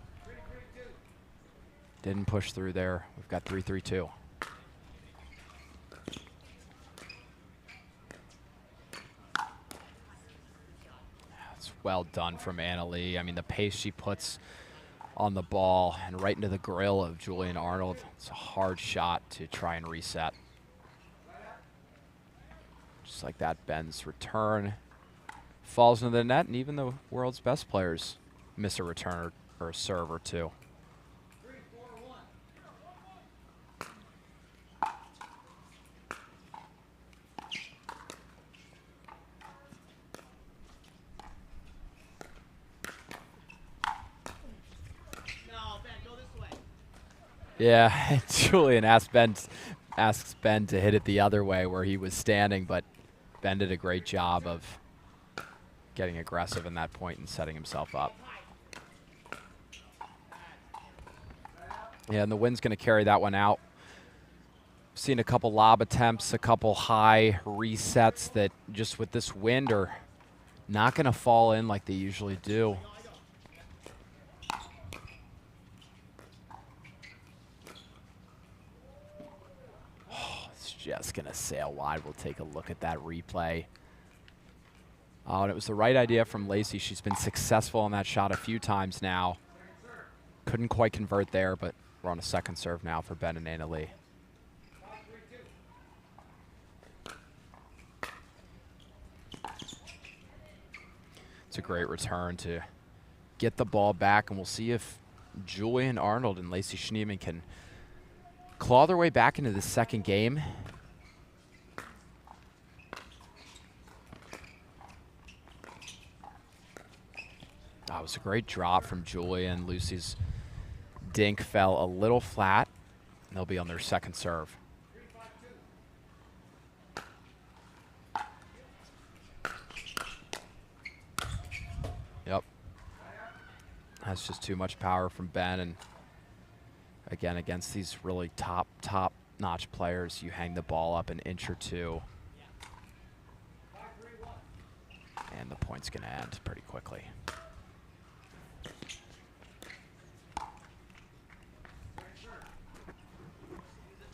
push through there. We've got 3-3-2. That's well done from Annalee. I mean, the pace she puts on the ball and right into the grill of Julian Arnold. It's a hard shot to try and reset. Just like that, Ben's return falls into the net, and even the world's best players miss a return or a serve or two. Yeah, Julian asks Ben to hit it the other way where he was standing, but Ben did a great job of getting aggressive in that point and setting himself up. Yeah, and the wind's going to carry that one out. Seen a couple lob attempts, a couple high resets that just with this wind are not going to fall in like they usually do. Just going to sail wide. We'll take a look at that replay. Oh, and it was the right idea from Lacey. She's been successful on that shot a few times now. Couldn't quite convert there, but we're on a second serve now for Ben and Annalee. It's a great return to get the ball back, and we'll see if Julian Arnold and Lacey Schneemann can claw their way back into the second game. That was a great drop from Julian. Lucy's dink fell a little flat. And they'll be on their second serve. Yep. That's just too much power from Ben. And again, against these really top-notch players, you hang the ball up an inch or two. And the point's going to end pretty quickly.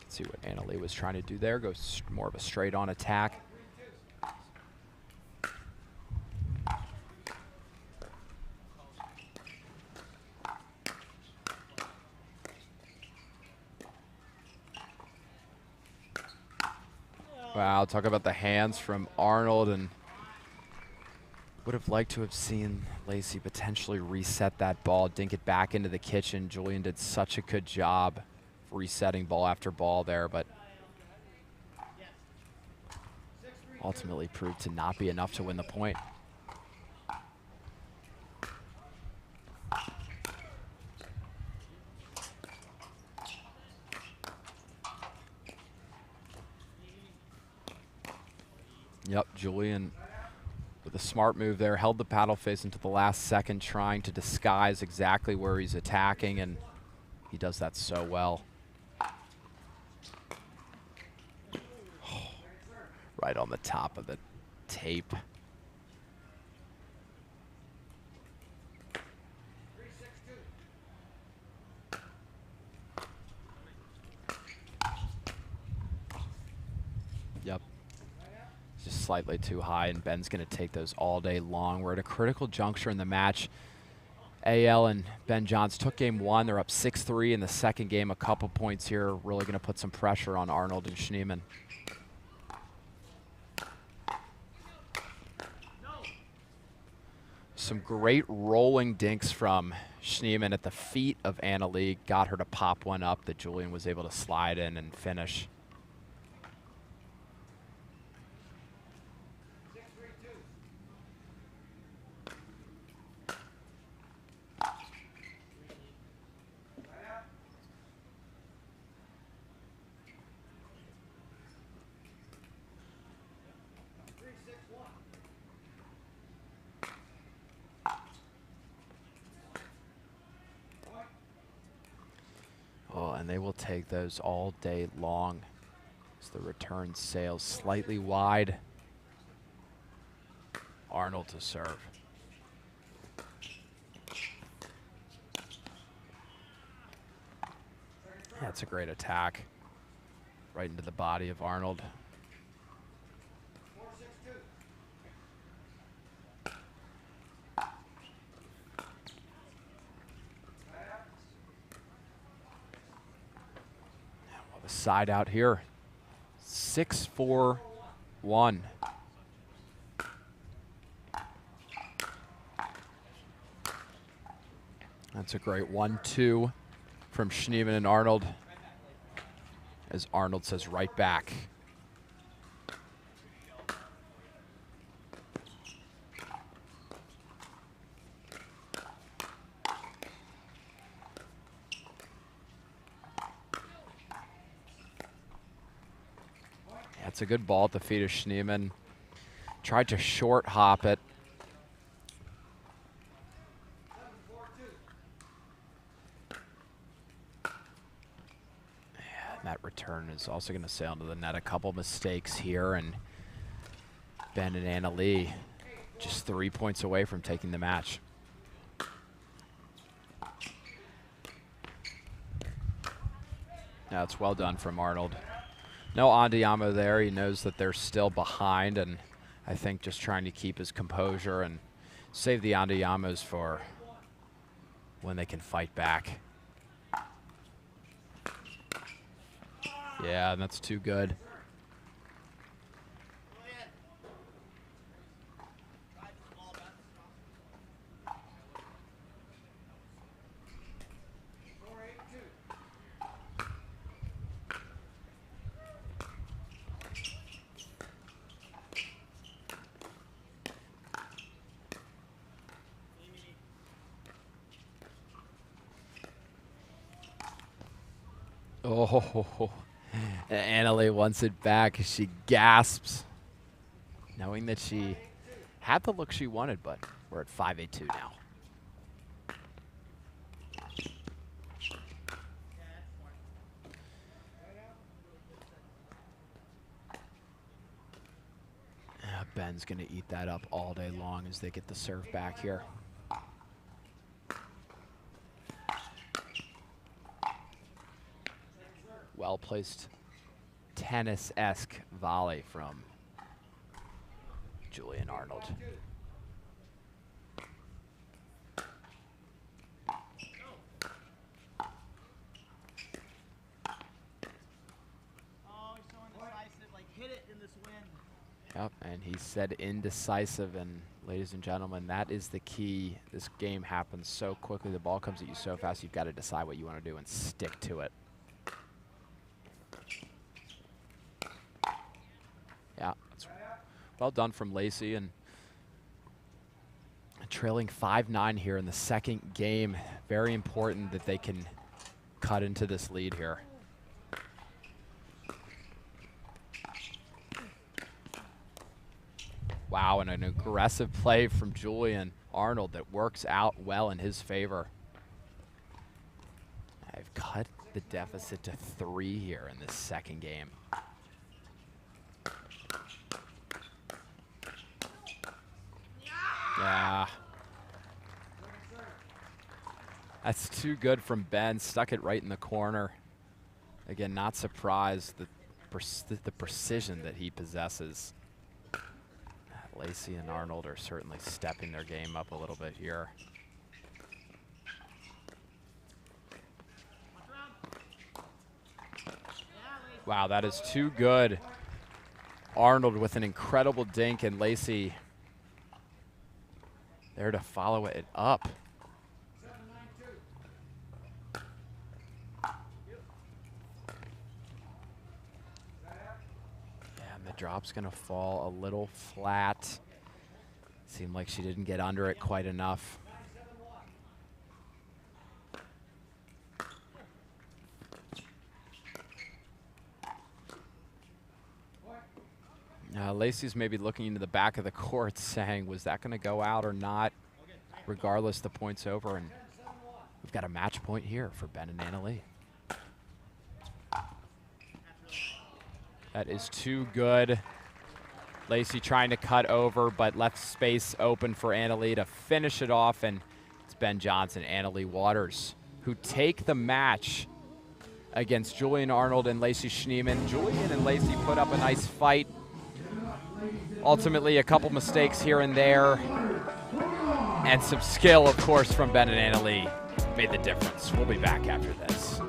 See what Annalee was trying to do there. Goes more of a straight-on attack. Wow, talk about the hands from Arnold, and would have liked to have seen Lacey potentially reset that ball, dink it back into the kitchen. Julian did such a good job resetting ball after ball there, but ultimately proved to not be enough to win the point. Yep, Julian with a smart move there, held the paddle face until the last second, trying to disguise exactly where he's attacking, and he does that so well. Right on the top of the tape. Yep. Just slightly too high, and Ben's going to take those all day long. We're at a critical juncture in the match. AL and Ben Johns took game one. They're up 6-3 in the second game. A couple points here, really going to put some pressure on Arnold and Schneemann. Some great rolling dinks from Schneemann at the feet of Anna-Leigh. Got her to pop one up that Julian was able to slide in and finish. And they will take those all day long as the return sails slightly wide. Arnold to serve. That's a great attack. Right into the body of Arnold. Side out here. 6-4-1. That's a great 1-2 from Schneemann and Arnold, as Arnold says right back. It's a good ball at the feet of Schneemann. Tried to short hop it. And that return is also going to sail into the net. A couple mistakes here, and Ben and Anna-Leigh just 3 points away from taking the match. Now it's well done from Arnold. No Andiamo there. He knows that they're still behind, and I think just trying to keep his composure and save the Andiamos for when they can fight back. Yeah, and that's too good. Oh, Anna-Leigh wants it back. She gasps, knowing that she had the look she wanted, but we're at 5-8-2 now. Ben's going to eat that up all day long as they get the serve back here. Well-placed tennis-esque volley from Julian Arnold. Oh, he's so indecisive. Like, hit it in the Yep, and he said indecisive, and ladies and gentlemen, that is the key. This game happens so quickly. The ball comes at you so fast, you've got to decide what you want to do and stick to it. Yeah, it's well done from Lacey, and trailing 5-9 here in the second game. Very important that they can cut into this lead here. Wow, and an aggressive play from Julian Arnold that works out well in his favor. I've cut the deficit to 3 here in this second game. Yeah. That's too good from Ben. Stuck it right in the corner. Again, not surprised that the precision that he possesses. Lacey and Arnold are certainly stepping their game up a little bit here. Wow, that is too good. Arnold with an incredible dink, and Lacey there to follow it up. The drop's gonna fall a little flat. Seemed like she didn't get under it quite enough. Lacey's maybe looking into the back of the court saying, was that gonna go out or not? Regardless, the point's over, and we've got a match point here for Ben and Anna Leigh. That is too good. Lacey trying to cut over, but left space open for Anna Leigh to finish it off, and it's Ben Jansen, Anna Leigh Waters, who take the match against Julian Arnold and Lacey Schneemann. Julian and Lacey put up a nice fight. Ultimately, a couple mistakes here and there, and some skill, of course, from Ben and Anna Leigh made the difference. We'll be back after this.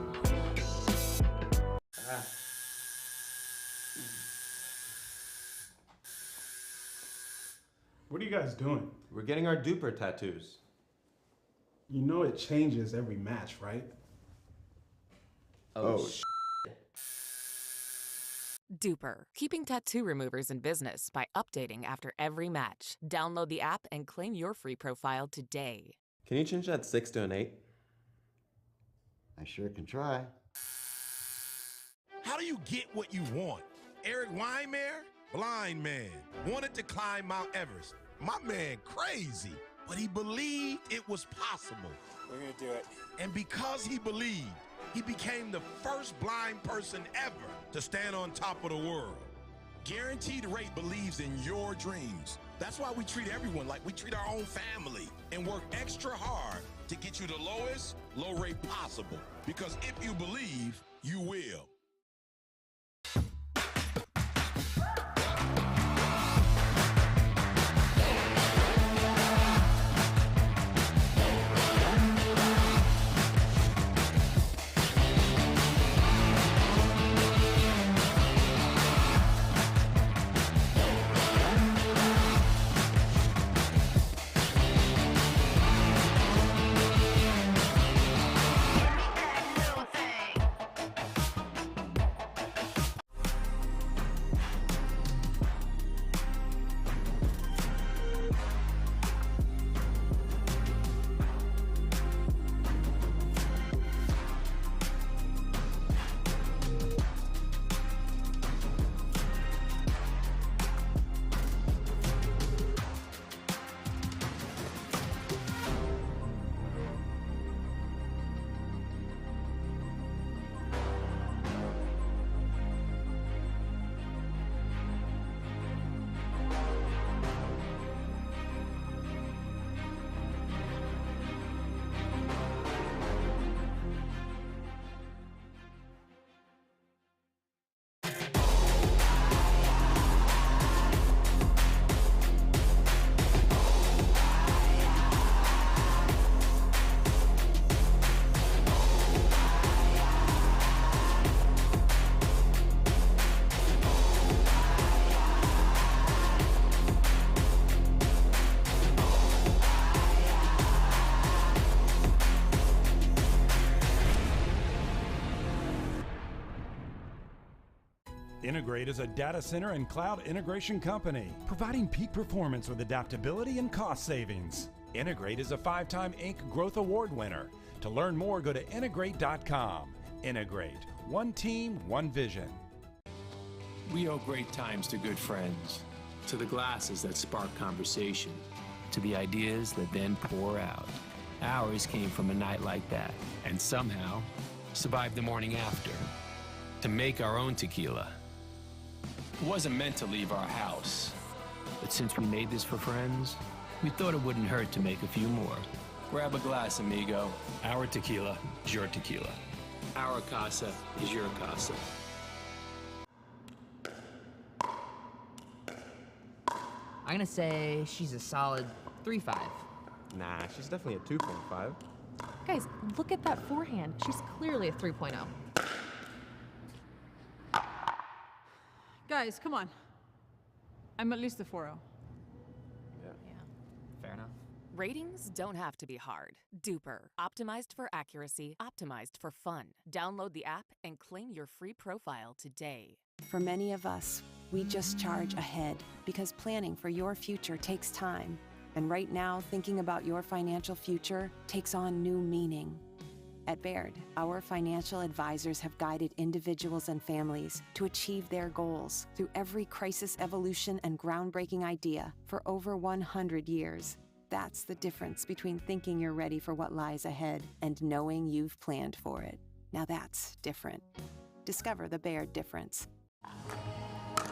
What are you guys doing? We're getting our duper tattoos. You know it changes every match, right? Oh, Duper, keeping tattoo removers in business by updating after every match. Download the app and claim your free profile today. Can you change that 6 to an 8? I sure can try. How do you get what you want? Eric Weinmeier, blind man, wanted to climb Mount Everest. My man crazy, but he believed it was possible. We're gonna do it. And because he believed, he became the first blind person ever to stand on top of the world. Guaranteed Rate believes in your dreams. That's why we treat everyone like we treat our own family and work extra hard to get you the lowest low rate possible. Because if you believe, you will. Integrate is a data center and cloud integration company, providing peak performance with adaptability and cost savings. Integrate is a 5-time Inc. Growth Award winner. To learn more, go to integrate.com. Integrate. One team, one vision. We owe great times to good friends, to the glasses that spark conversation, to the ideas that then pour out. Ours came from a night like that, and somehow survived the morning after, to make our own tequila. It wasn't meant to leave our house, but since we made this for friends, we thought it wouldn't hurt to make a few more. Grab a glass, amigo. Our tequila is your tequila. Our casa is your casa. I'm gonna say she's a solid 3.5. Nah, she's definitely a 2.5. Guys, look at that forehand. She's clearly a 3.0. Guys, come on. I'm at least a 4.0. Yeah, fair enough. Ratings don't have to be hard. Duper. Optimized for accuracy, optimized for fun. Download the app and claim your free profile today. For many of us, we just charge ahead because planning for your future takes time. And right now, thinking about your financial future takes on new meaning. At Baird, our financial advisors have guided individuals and families to achieve their goals through every crisis evolution and groundbreaking idea for over 100 years. That's the difference between thinking you're ready for what lies ahead and knowing you've planned for it. Now that's different. Discover the Baird difference.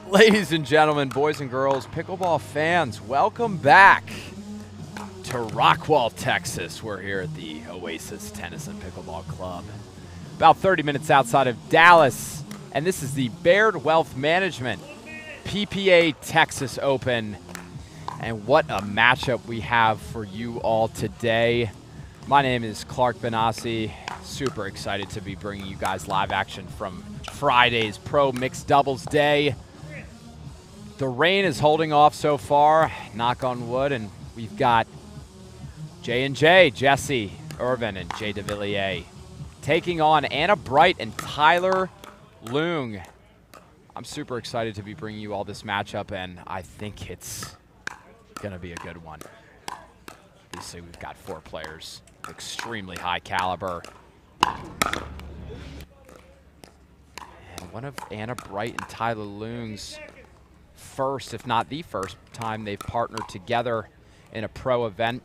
Ladies and gentlemen, boys and girls, pickleball fans, welcome back to Rockwall, Texas. We're here at the Oasis Tennis and Pickleball Club, about 30 minutes outside of Dallas, and this is the Baird Wealth Management PPA Texas Open. And what a matchup we have for you all today. My name is Clark Benassi. Super excited to be bringing you guys live action from Friday's Pro Mixed Doubles Day. The rain is holding off so far, knock on wood, and we've got J&J, Jessie Irvine, and Jay Devilliers taking on Anna Bright and Tyler Loong. I'm super excited to be bringing you all this matchup, and I think it's going to be a good one. Obviously, we've got 4 players, extremely high caliber. And one of Anna Bright and Tyler Loong's first, if not the first time they've partnered together in a pro event.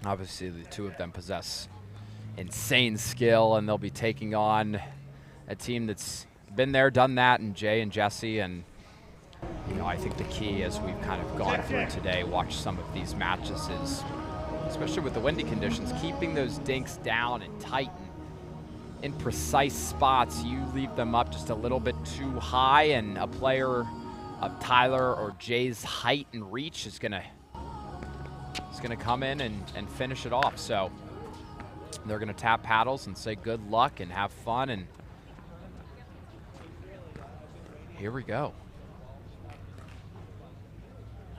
Obviously, the two of them possess insane skill, and they'll be taking on a team that's been there, done that, and Jay and Jessie. And you know, I think the key, as we've kind of gone through today, watch some of these matches, is, especially with the windy conditions, keeping those dinks down and tight and in precise spots. You leave them up just a little bit too high, and a player of Tyler or Jay's height and reach is gonna come in and finish it off. So they're gonna tap paddles and say good luck and have fun, and here we go.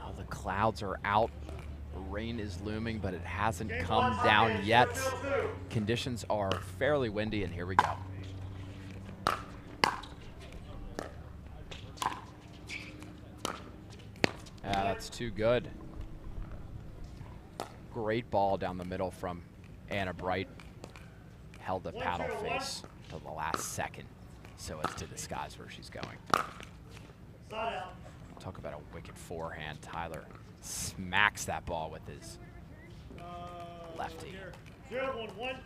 Oh, the clouds are out. Rain is looming, but it hasn't come down yet. Conditions are fairly windy, and here we go. That's too good. Great ball down the middle from Anna Bright. Held the paddle face till the last second so as to disguise where she's going. Talk about a wicked forehand. Tyler smacks that ball with his lefty. 0-1-1.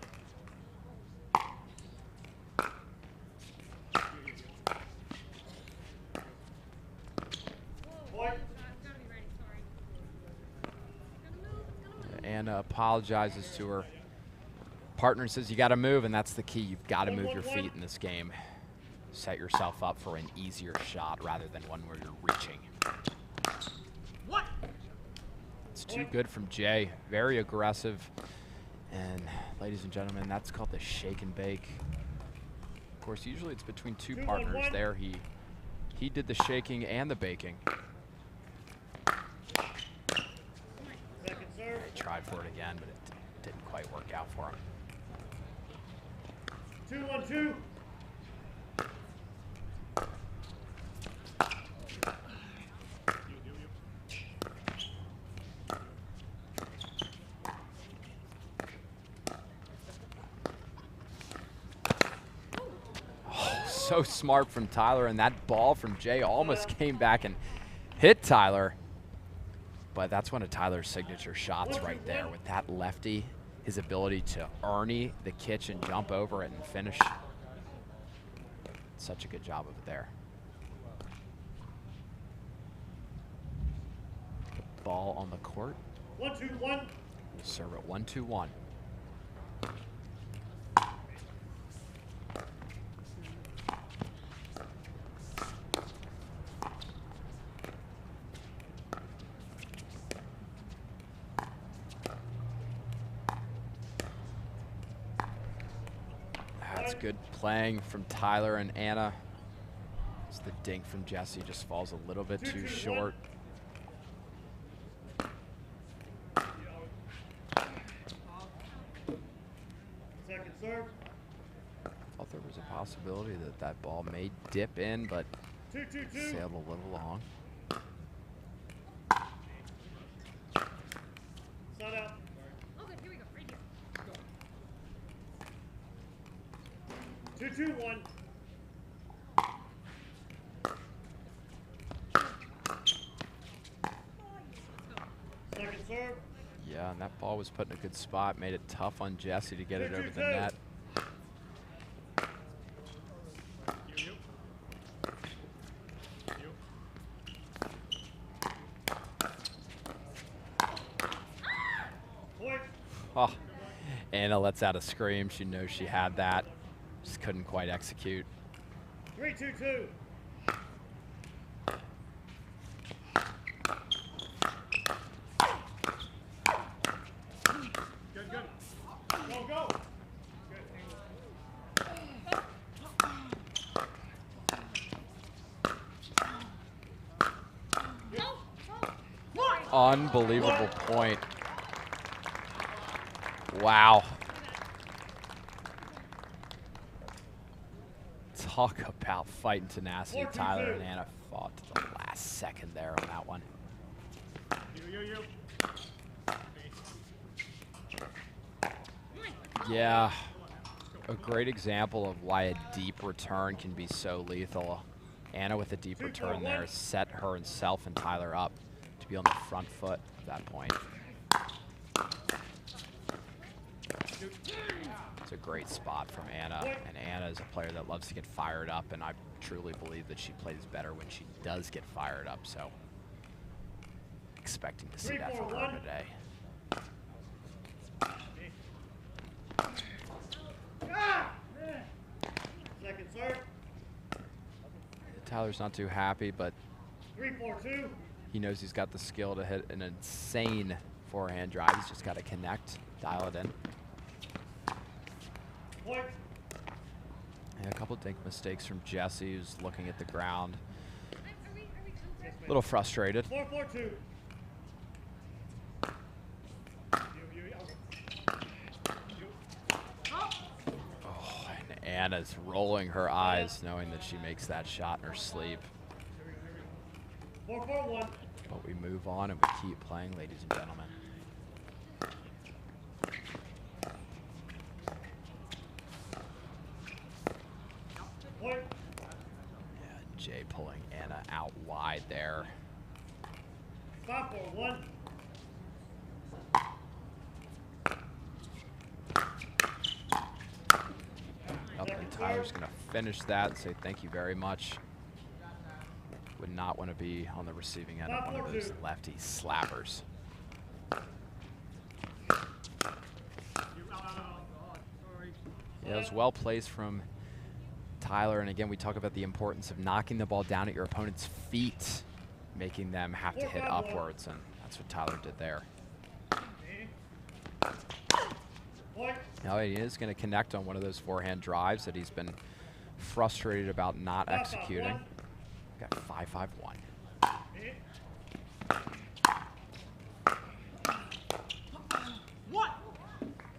Anna apologizes to her partner and says, you got to move, and that's the key. You've got to move your feet in this game. Set yourself up for an easier shot rather than one where you're reaching. What? It's too good from Jay. Very aggressive. And ladies and gentlemen, that's called the shake and bake. Of course, usually it's between two partners there. He did the shaking and the baking. He tried for it again, but it didn't quite work out for him. 2-1-2. so smart from Tyler, and that ball from Jay almost came back and hit Tyler. But that's one of Tyler's signature shots right there with that lefty, his ability to Ernie the kitch and jump over it and finish. Such a good job of it there. Ball on the court. 1-2-1. Serve it 1-2-1. That's good playing from Tyler and Anna. It's the dink from Jessie, just falls a little bit too short. Second serve. Thought there was a possibility that that ball may dip in, but 2-2-2. sailed a little long. Side out. Okay, here we go. Right here. 2-2-1. Second serve. Yeah, and that ball was put in a good spot, made it tough on Jessie to get it over the net. Oh, Anna lets out a scream. She knows she had that. Just couldn't quite execute. 3-2-2. Good, good. Go, go. Unbelievable point. Wow. Talk about fighting tenacity. Tyler and Anna fought to the last second there on that one. Yeah, a great example of why a deep return can be so lethal. Anna with a deep return there set herself and Tyler up to be on the front foot at that point. It's a great spot from Anna, and Anna is a player that loves to get fired up, and I truly believe that she plays better when she does get fired up, so expecting to see that from her today. Second serve. Tyler's not too happy, but 3-4-2. he knows he's got the skill to hit an insane forehand drive. He's just got to connect, dial it in. Point. Yeah, a couple dink mistakes from Jessie, who's looking at the ground. A little frustrated. 4-4-2. Oh, and Anna's rolling her eyes knowing that she makes that shot in her sleep. 4-4-1. But we move on and we keep playing, ladies and gentlemen. Point. Yeah, Jay pulling Anna out wide there. 5-4-1. Up and Tyler's going to finish that and say thank you very much. Would not want to be on the receiving end of one of those lefty slappers. Yeah, it was well placed from Tyler, and again, we talk about the importance of knocking the ball down at your opponent's feet, making them have to hit upwards, and that's what Tyler did there. Now he is going to connect on one of those forehand drives that he's been frustrated about not executing. Got 5-5-1.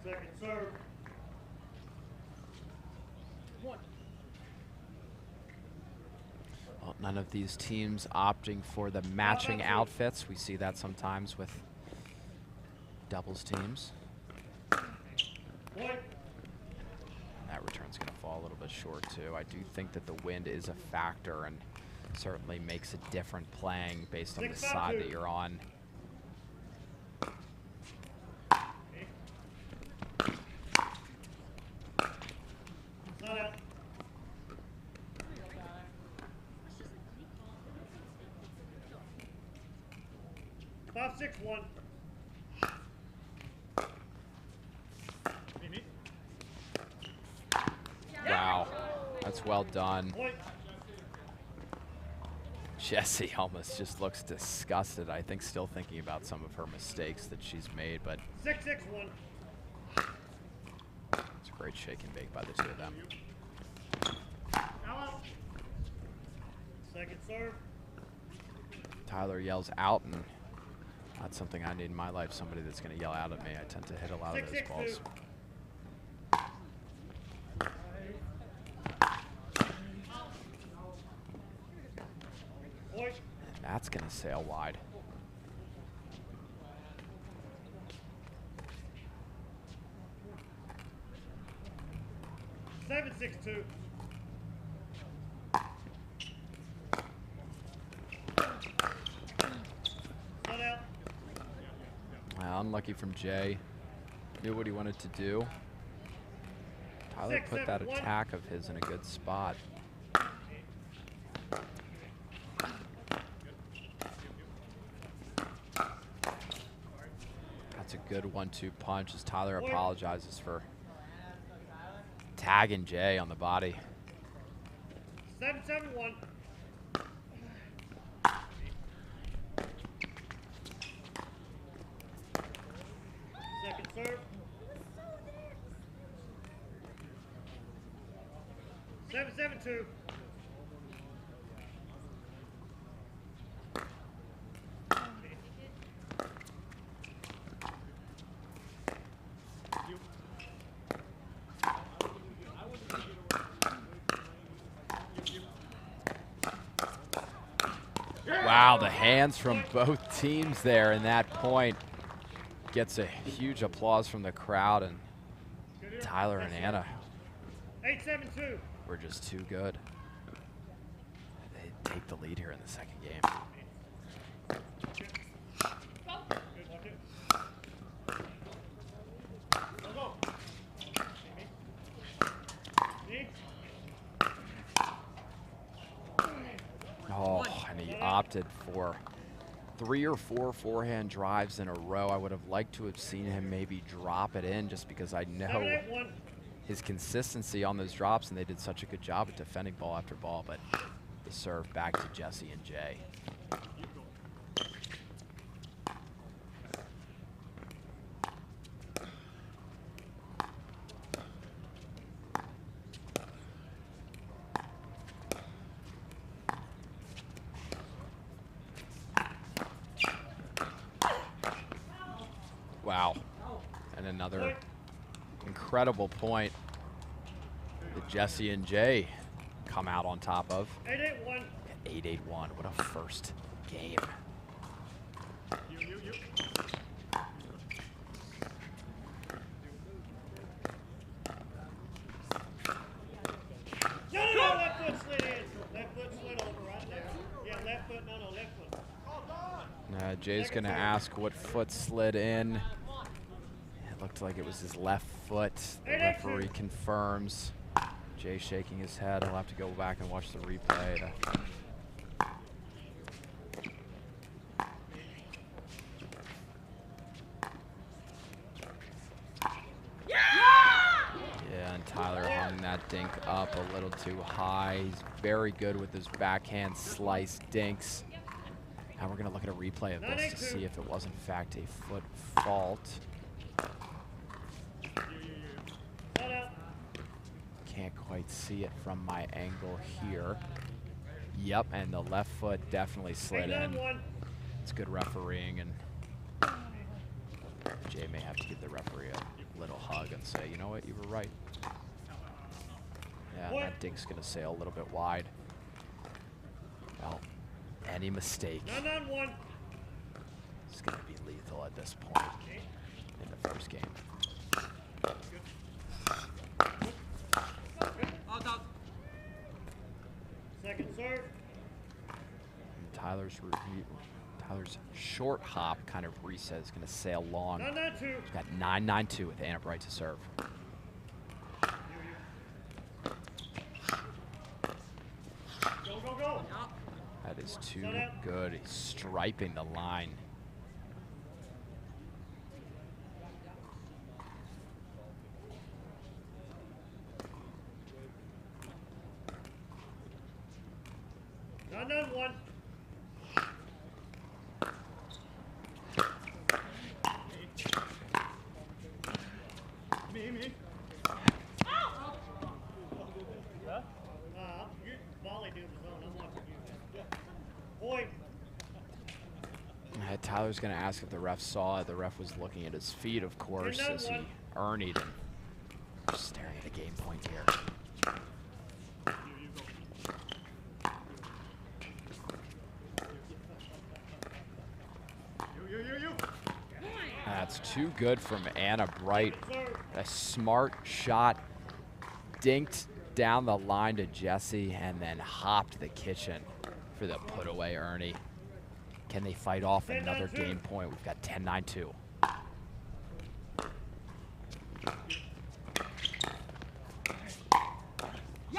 Second serve. Well, none of these teams opting for the matching outfits. We see that sometimes with doubles teams. That return's going to fall a little bit short, too. I do think that the wind is a factor and certainly makes it different playing based on the side that you're on. Not out. 5-6-1. Wow, that's well done. Jessie almost just looks disgusted. I think still thinking about some of her mistakes that she's made, but 6-6-1. it's a great shake and bake by the two of them. Second serve. Tyler yells out, and that's something I need in my life, somebody that's going to yell out at me. I tend to hit a lot of those balls. And that's going to sail wide. Seven, 6-2. Not out. Unlucky from Jay. Knew what he wanted to do. Tyler put that attack of his in a good spot. That's a good 1-2 punch as Tyler apologizes for tagging Jay on the body. 7-7-1. Second serve. 7-7-2. Wow, the hands from both teams there in that point. Gets a huge applause from the crowd, and Tyler and Anna 8-7-2. were just too good. They take the lead here in the second game. Oh, and he opted for 3 or 4 forehand drives in a row. I would have liked to have seen him maybe drop it in just because I know his consistency on those drops, and they did such a good job at defending ball after ball, but the serve back to Jessie and Jay. Wow, and another incredible point that Jessie and Jay come out on top of. 8-8-1. 8-8-1, what a first game. No, left foot slid in. Left foot slid over right there. Yeah, left foot, no, left foot. Jay's gonna ask what foot slid in. It looked like it was his left foot. The referee confirms. Jay shaking his head. I'll have to go back and watch the replay. Yeah, and Tyler hung that dink up a little too high. He's very good with his backhand slice dinks. Now we're going to look at a replay of this to see if it was in fact a foot fault. Can't quite see it from my angle here. Yep, and the left foot definitely slid in. It's good refereeing, and Jay may have to give the referee a little hug and say, you know what, you were right. Yeah, and that dink's going to sail a little bit wide. Well, any mistake is going to be lethal at this point in the first game. Tyler's short hop kind of reset is going to sail long. 9-9-2. She's got 9-9-2 with Anna Bright to serve. Go, go, go. That is too good. He's striping the line. One. Me. Huh? Volley dude was on. I'm watching you. Boy. Tyler's going to ask if the ref saw it. The ref was looking at his feet, of course, as he earned and just staring at a game point here. That's too good from Anna Bright. A smart shot, dinked down the line to Jessie, and then hopped the kitchen for the put away Ernie. Can they fight off another game point? We've got 10-9-2.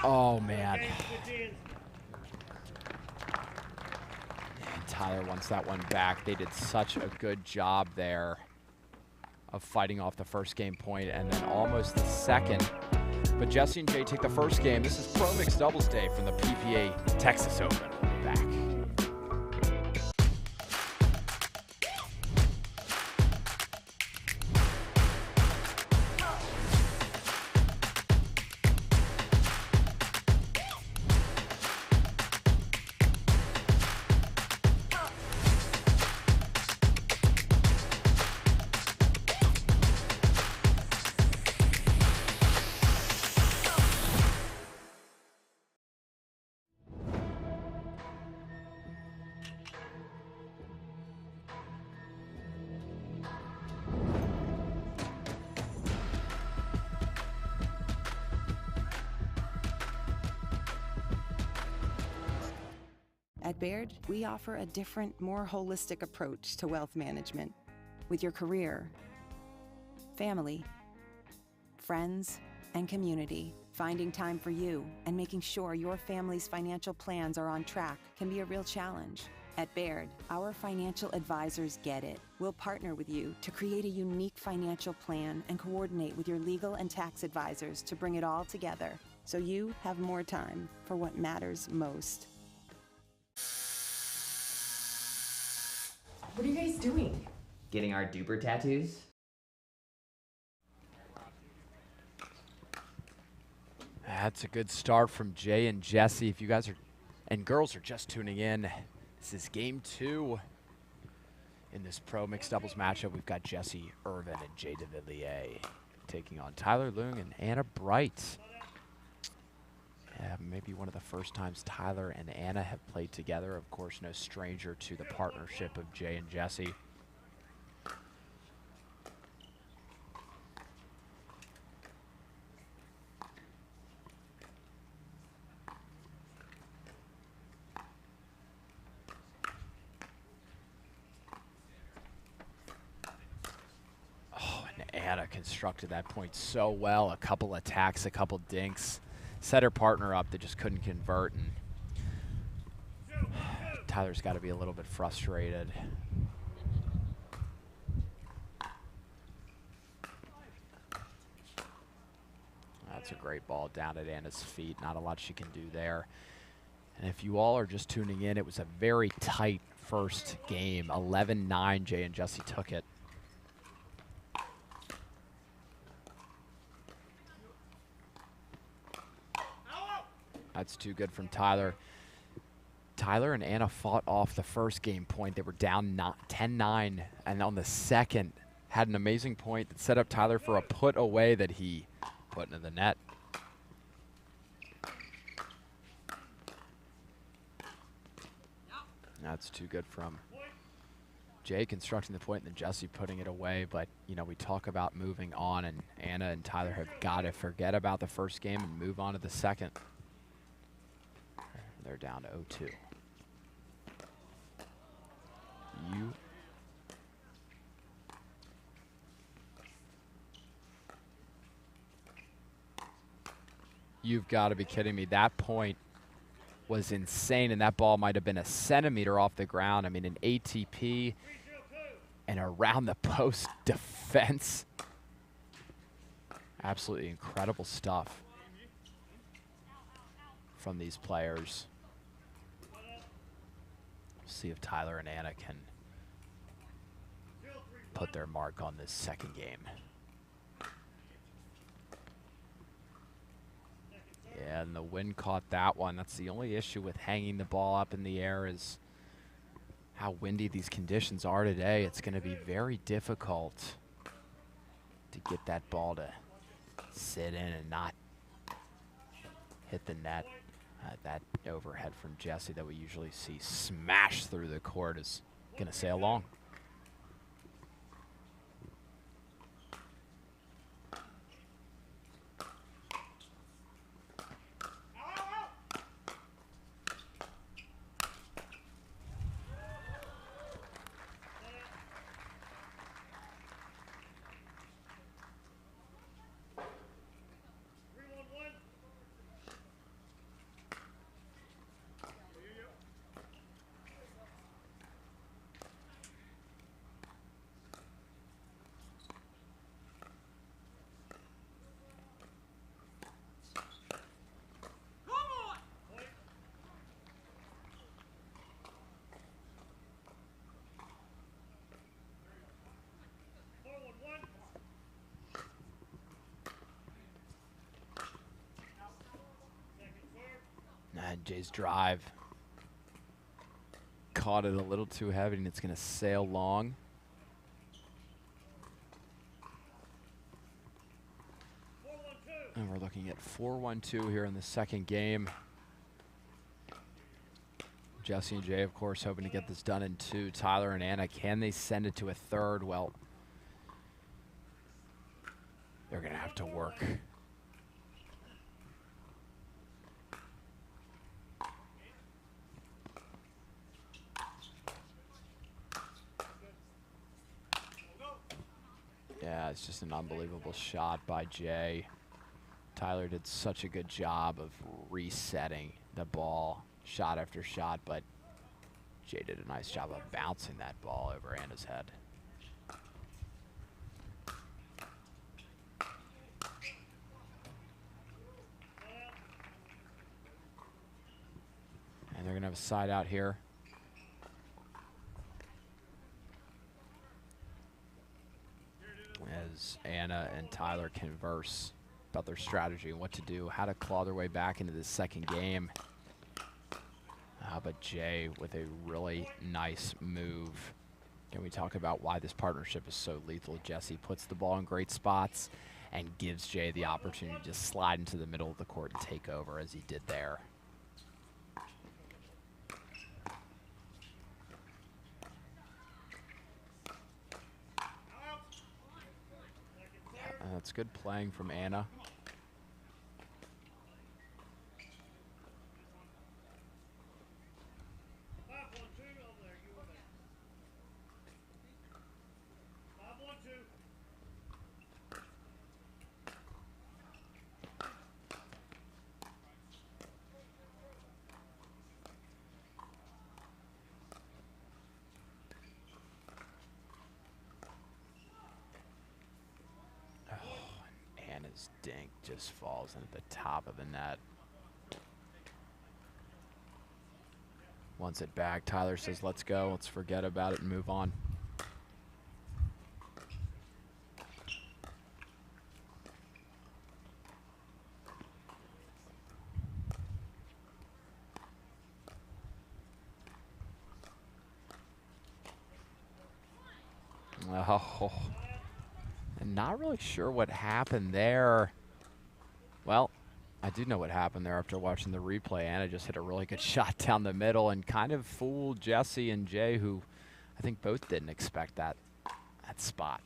Oh, man. And Tyler wants that one back. They did such a good job there of fighting off the first game point and then almost the second. But Jessie and Jay take the first game. This is Pro Mixed Doubles Day from the PPA Texas Open. We'll be back. At Baird, we offer a different, more holistic approach to wealth management. With your career, family, friends, and community, finding time for you and making sure your family's financial plans are on track can be a real challenge. At Baird, our financial advisors get it. We'll partner with you to create a unique financial plan and coordinate with your legal and tax advisors to bring it all together so you have more time for what matters most. What are you guys doing? Getting our duper tattoos? That's a good start from Jay and Jessie. If you guys are, and girls are just tuning in, this is game 2 in this Pro Mixed Doubles matchup. We've got Jessie Irvine and Jay Devilliers taking on Tyler Loong and Anna Bright. Maybe one of the first times Tyler and Anna have played together. Of course, no stranger to the partnership of Jay and Jessie. Oh, and Anna constructed that point so well. A couple attacks, a couple dinks. Set her partner up, they just couldn't convert, and Tyler's got to be a little bit frustrated. That's a great ball down at Anna's feet. Not a lot she can do there. And if you all are just tuning in, it was a very tight first game. 11-9, Jay and Jessie took it. That's too good from Tyler. Tyler and Anna fought off the first game point. They were down 10-9, and on the second, had an amazing point that set up Tyler for a put away that he put into the net. That's too good from Jay constructing the point and then Jessie putting it away. But, you know, we talk about moving on, and Anna and Tyler have got to forget about the first game and move on to the second. They're down to 0-2. You've got to be kidding me. That point was insane, and that ball might have been a centimeter off the ground. I mean, an ATP and around the post defense. Absolutely incredible stuff from these players. See if Tyler and Anna can put their mark on this second game. Yeah, and the wind caught that one. That's the only issue with hanging the ball up in the air is how windy these conditions are today. It's going to be very difficult to get that ball to sit in and not hit the net. That overhead from Jessie that we usually see smash through the court is going to sail long. And Jay's drive caught it a little too heavy, and it's going to sail long. And we're looking at 4-1-2 here in the second game. Jessie and Jay, of course, hoping to get this done in 2. Tyler and Anna, can they send it to a third? Well, they're going to have to work. Yeah, it's just an unbelievable shot by Jay. Tyler did such a good job of resetting the ball shot after shot, but Jay did a nice job of bouncing that ball over Anna's head. And they're going to have a side out here. As Anna and Tyler converse about their strategy and what to do, how to claw their way back into this second game. But Jay with a really nice move. Can we talk about why this partnership is so lethal? Jessie puts the ball in great spots and gives Jay the opportunity to slide into the middle of the court and take over as he did there. That's good playing from Anna. Dink just falls into the top of the net. Wants it back. Tyler says, let's go. Let's forget about it and move on. Oh. Not really sure what happened there. Well, I do know what happened there after watching the replay. Anna just hit a really good shot down the middle and kind of fooled Jessie and Jay, who I think both didn't expect that spot.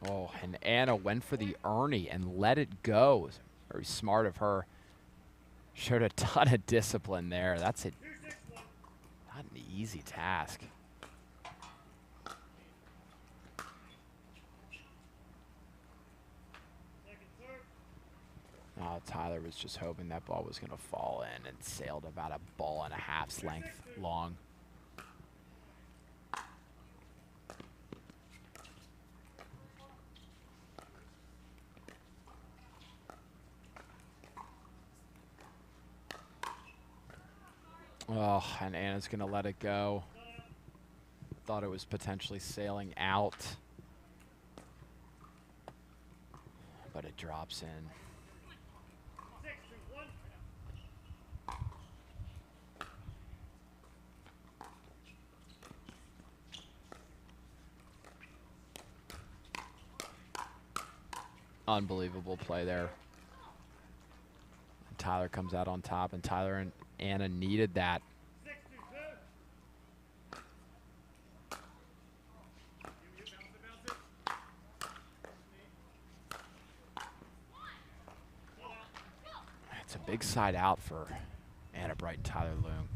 Oh, and Anna went for the Ernie and let it go. Very smart of her. Showed a ton of discipline there. That's not an easy task. Oh, Tyler was just hoping that ball was going to fall in and sailed about a ball and a half's length long. Oh, and Anna's going to let it go. Thought it was potentially sailing out, but it drops in. Unbelievable play there. And Tyler comes out on top, and Tyler and Anna needed that. It's a big side out for Anna Bright and Tyler Loong.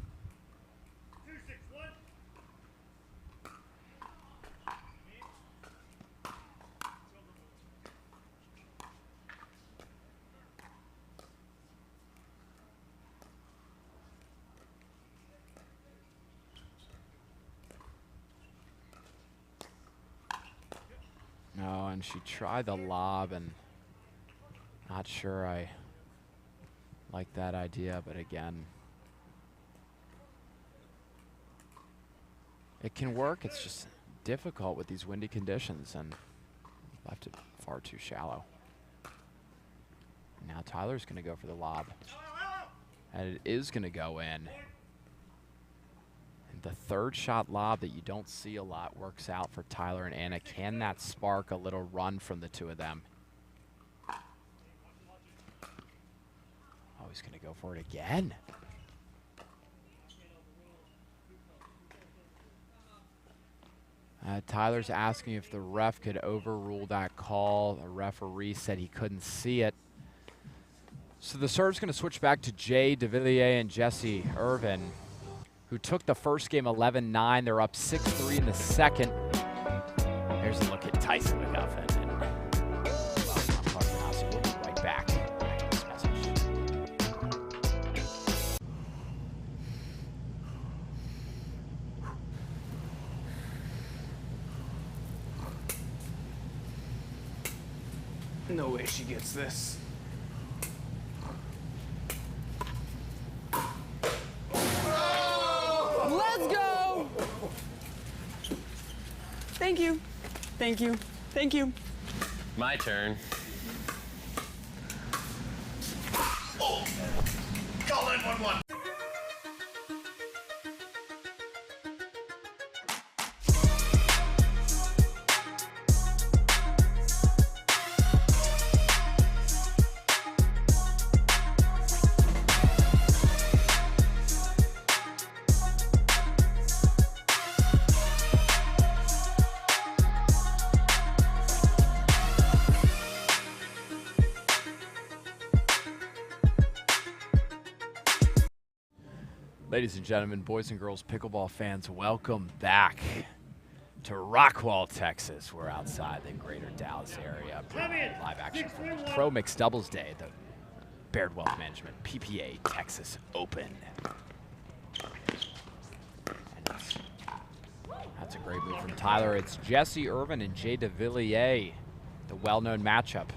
No, and she tried the lob, and not sure I like that idea, but again, it can work. It's just difficult with these windy conditions, and left it far too shallow. Now Tyler's going to go for the lob, and it is going to go in. And the third shot lob that you don't see a lot works out for Tyler and Anna. Can that spark a little run from the two of them? Oh, he's going to go for it again. Tyler's asking if the ref could overrule that call. The referee said he couldn't see it. So the serve's going to switch back to Jay Devilliers and Jessie Irvine, who took the first game 11-9. They're up 6-3 in the second. Here's a look at Tyson McGuffin. And, well, I'm talking Aussie. We'll be right back after this message. No way she gets this. Let's go! Thank you. Thank you. Thank you. My turn. Oh! Call 911. Ladies and gentlemen, boys and girls, pickleball fans, welcome back to Rockwall, Texas. We're outside the greater Dallas area. Live action from the Pro Mixed Doubles Day, the Baird Wealth Management PPA Texas Open. And that's a great move from Tyler. It's Jessie Irvine and Jay Devilliers, the well-known matchup,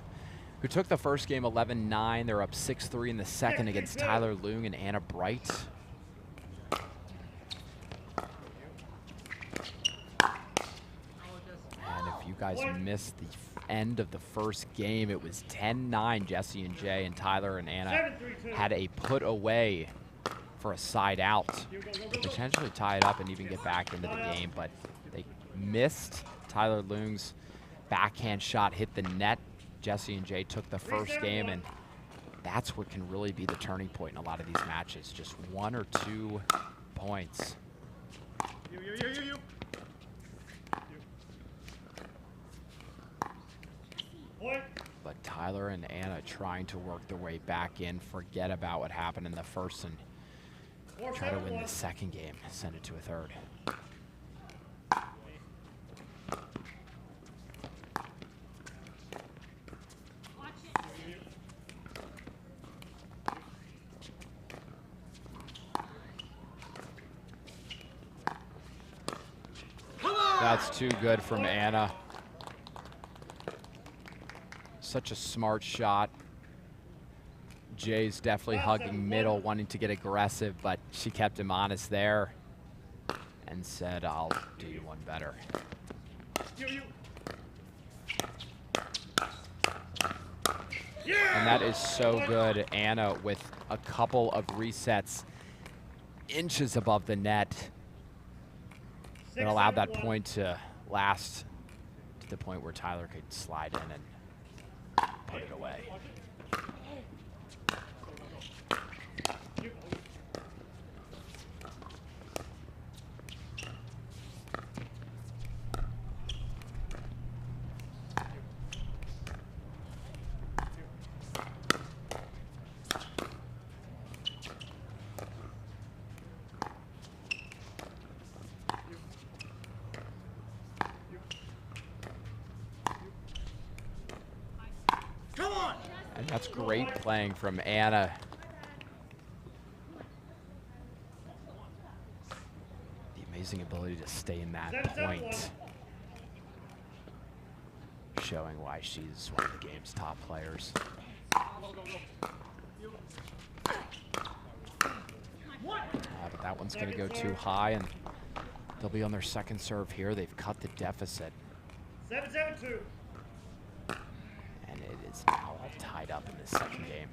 who took the first game 11-9. They're up 6-3 in the second against Tyler Loong and Anna Bright. You guys missed the end of the first game. It was 10-9. Jessie and Jay and Tyler and Anna had a put away for a side out to potentially tie it up and even get back into the game, but they missed. Tyler Loong's backhand shot hit the net. Jessie and Jay took the first game, and that's what can really be the turning point in a lot of these matches. Just 1 or 2 points. but Tyler and Anna trying to work their way back in, forget about what happened in the first, and try to win the second game, send it to a third. That's too good from Anna. Such a smart shot. Jay's definitely hugging middle, wanting to get aggressive, but she kept him honest there and said, I'll do you one better. And that is so good. Anna with a couple of resets inches above the net that allowed that point to last to the point where Tyler could slide in and put it away. And that's great playing from Anna. The amazing ability to stay in that point. Showing why she's one of the game's top players. But that one's going to go too high, and they'll be on their second serve here. They've cut the deficit. 7-7-2. And it is now all tied up in this second game.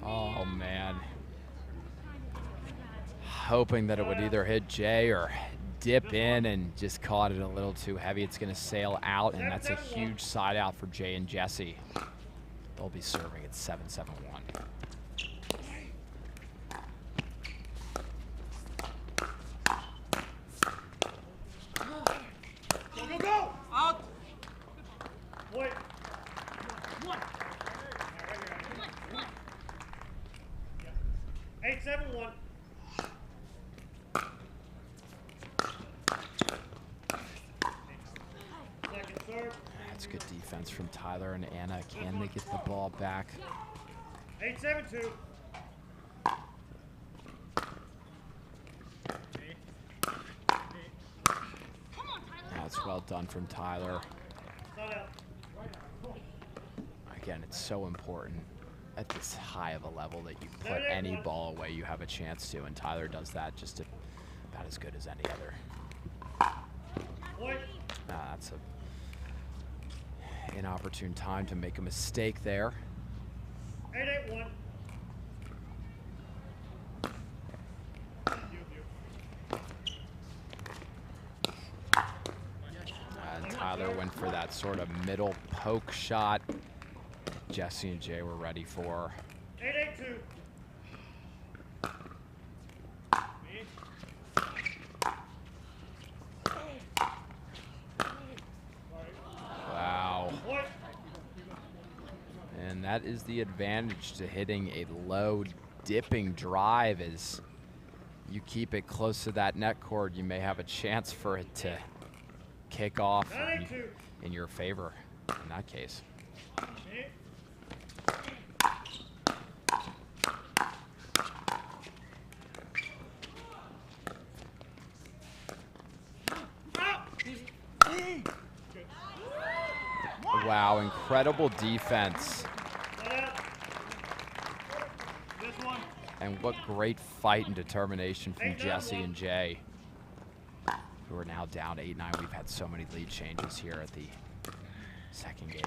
Oh, man. Hoping that it would either hit Jay or dip in, and just caught it a little too heavy. It's going to sail out, and that's a huge side out for Jay and Jessie. They'll be serving at 7-7-1. Go, go! Out! Wait. One. 8-7-1. That's good defense from Tyler and Anna. Can they get the ball back? 8-7-2. That's well done from Tyler. Again, it's so important at this high of a level that you put any ball away you have a chance to, and Tyler does that just about as good as any other. That's an inopportune time to make a mistake there. 8-8-1. And Tyler went for that sort of middle poke shot Jessie and Jay were ready for. 8-8-2. Wow. And that is the advantage to hitting a low dipping drive. Is you keep it close to that net cord, you may have a chance for it to kick off in your favor in that case. Wow, incredible defense. And what great fight and determination from Jessie and Jay, who are now down 8-9. We've had so many lead changes here at the second game.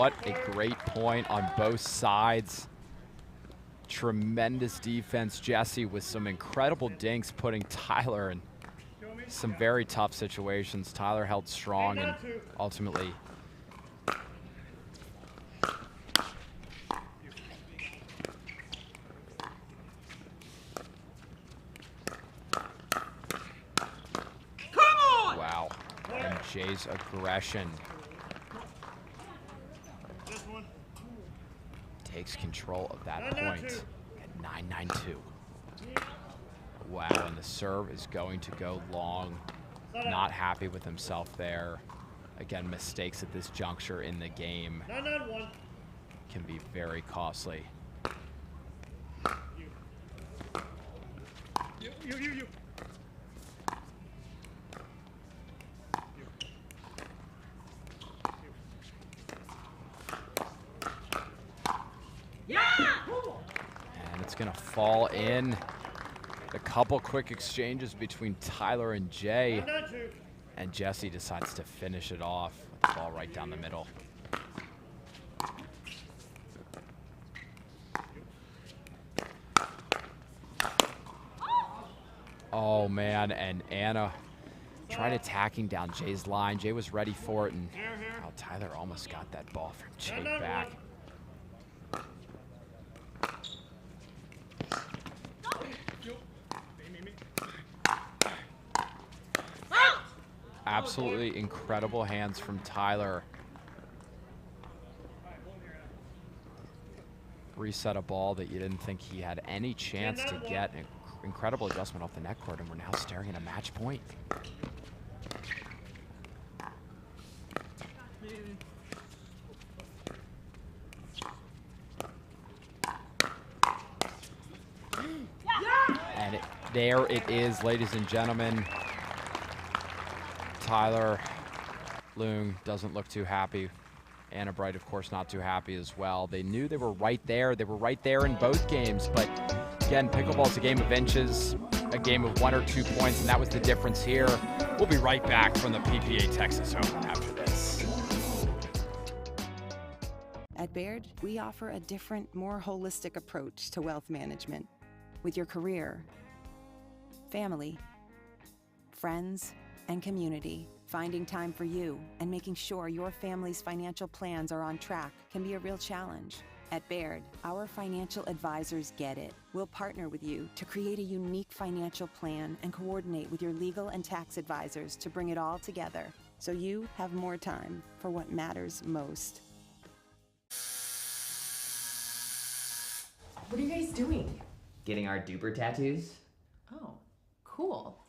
what a great point on both sides. Tremendous defense. Jessie with some incredible dinks, putting Tyler in some very tough situations. Tyler held strong and ultimately wow. And Jay's aggression takes control of that point at 9-9-2. Wow, and the serve is going to go long. Not happy with himself there. Again, mistakes at this juncture in the game can be very costly. You. And it's gonna fall in. A couple quick exchanges between Tyler and Jay. And Jessie decides to finish it off with the ball right down the middle. Oh man, and Anna tried attacking down Jay's line. Jay was ready for it, and oh, Tyler almost got that ball from Jay back. Absolutely incredible hands from Tyler. Reset a ball that you didn't think he had any chance to get. An incredible adjustment off the net cord, and we're now staring at a match point. And there it is, ladies and gentlemen. Tyler Loong doesn't look too happy. Anna Bright, of course, not too happy as well. They knew they were right there. They were right there in both games. But again, pickleball's a game of inches, a game of 1 or 2 points, and that was the difference here. We'll be right back from the PPA Texas Open after this. At Baird, we offer a different, more holistic approach to wealth management. With your career, family, friends, and community, finding time for you and making sure your family's financial plans are on track can be a real challenge. At Baird, our financial advisors get it. We'll partner with you to create a unique financial plan and coordinate with your legal and tax advisors to bring it all together so you have more time for what matters most. What are you guys doing? Getting our duper tattoos. Oh, cool.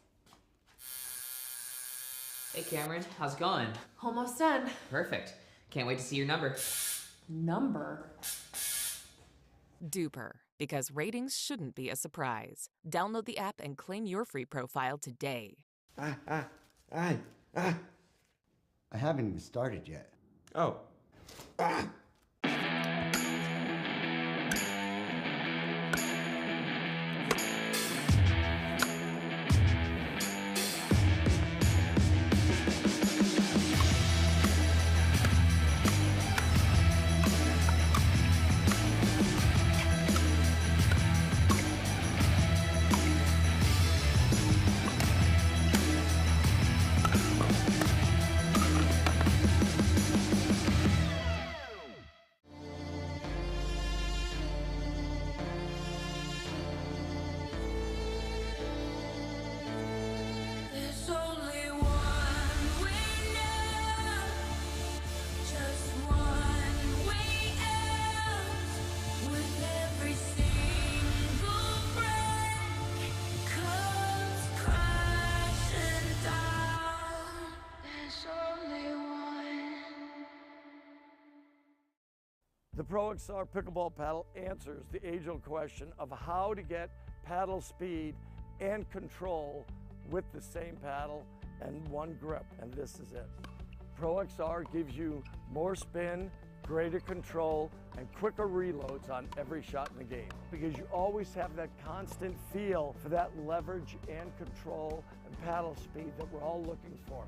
Hey Cameron, how's it going? Almost done. Perfect. Can't wait to see your number. Number? Duper, because ratings shouldn't be a surprise. Download the app and claim your free profile today. I haven't even started yet. Oh. The Pro XR pickleball paddle answers the age-old question of how to get paddle speed and control with the same paddle and one grip, and this is it. Pro XR gives you more spin, greater control, and quicker reloads on every shot in the game because you always have that constant feel for that leverage and control and paddle speed that we're all looking for.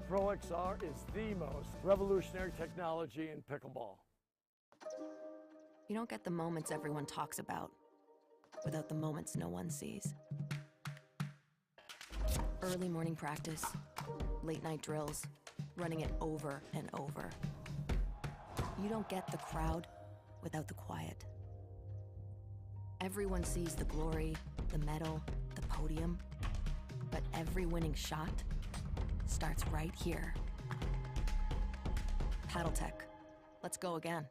Pro XR is the most revolutionary technology in pickleball. You don't get the moments everyone talks about without the moments no one sees. Early morning practice, late night drills, running it over and over. You don't get the crowd without the quiet. Everyone sees the glory, the medal, the podium, but every winning shot starts right here. Paddle Tech, let's go again.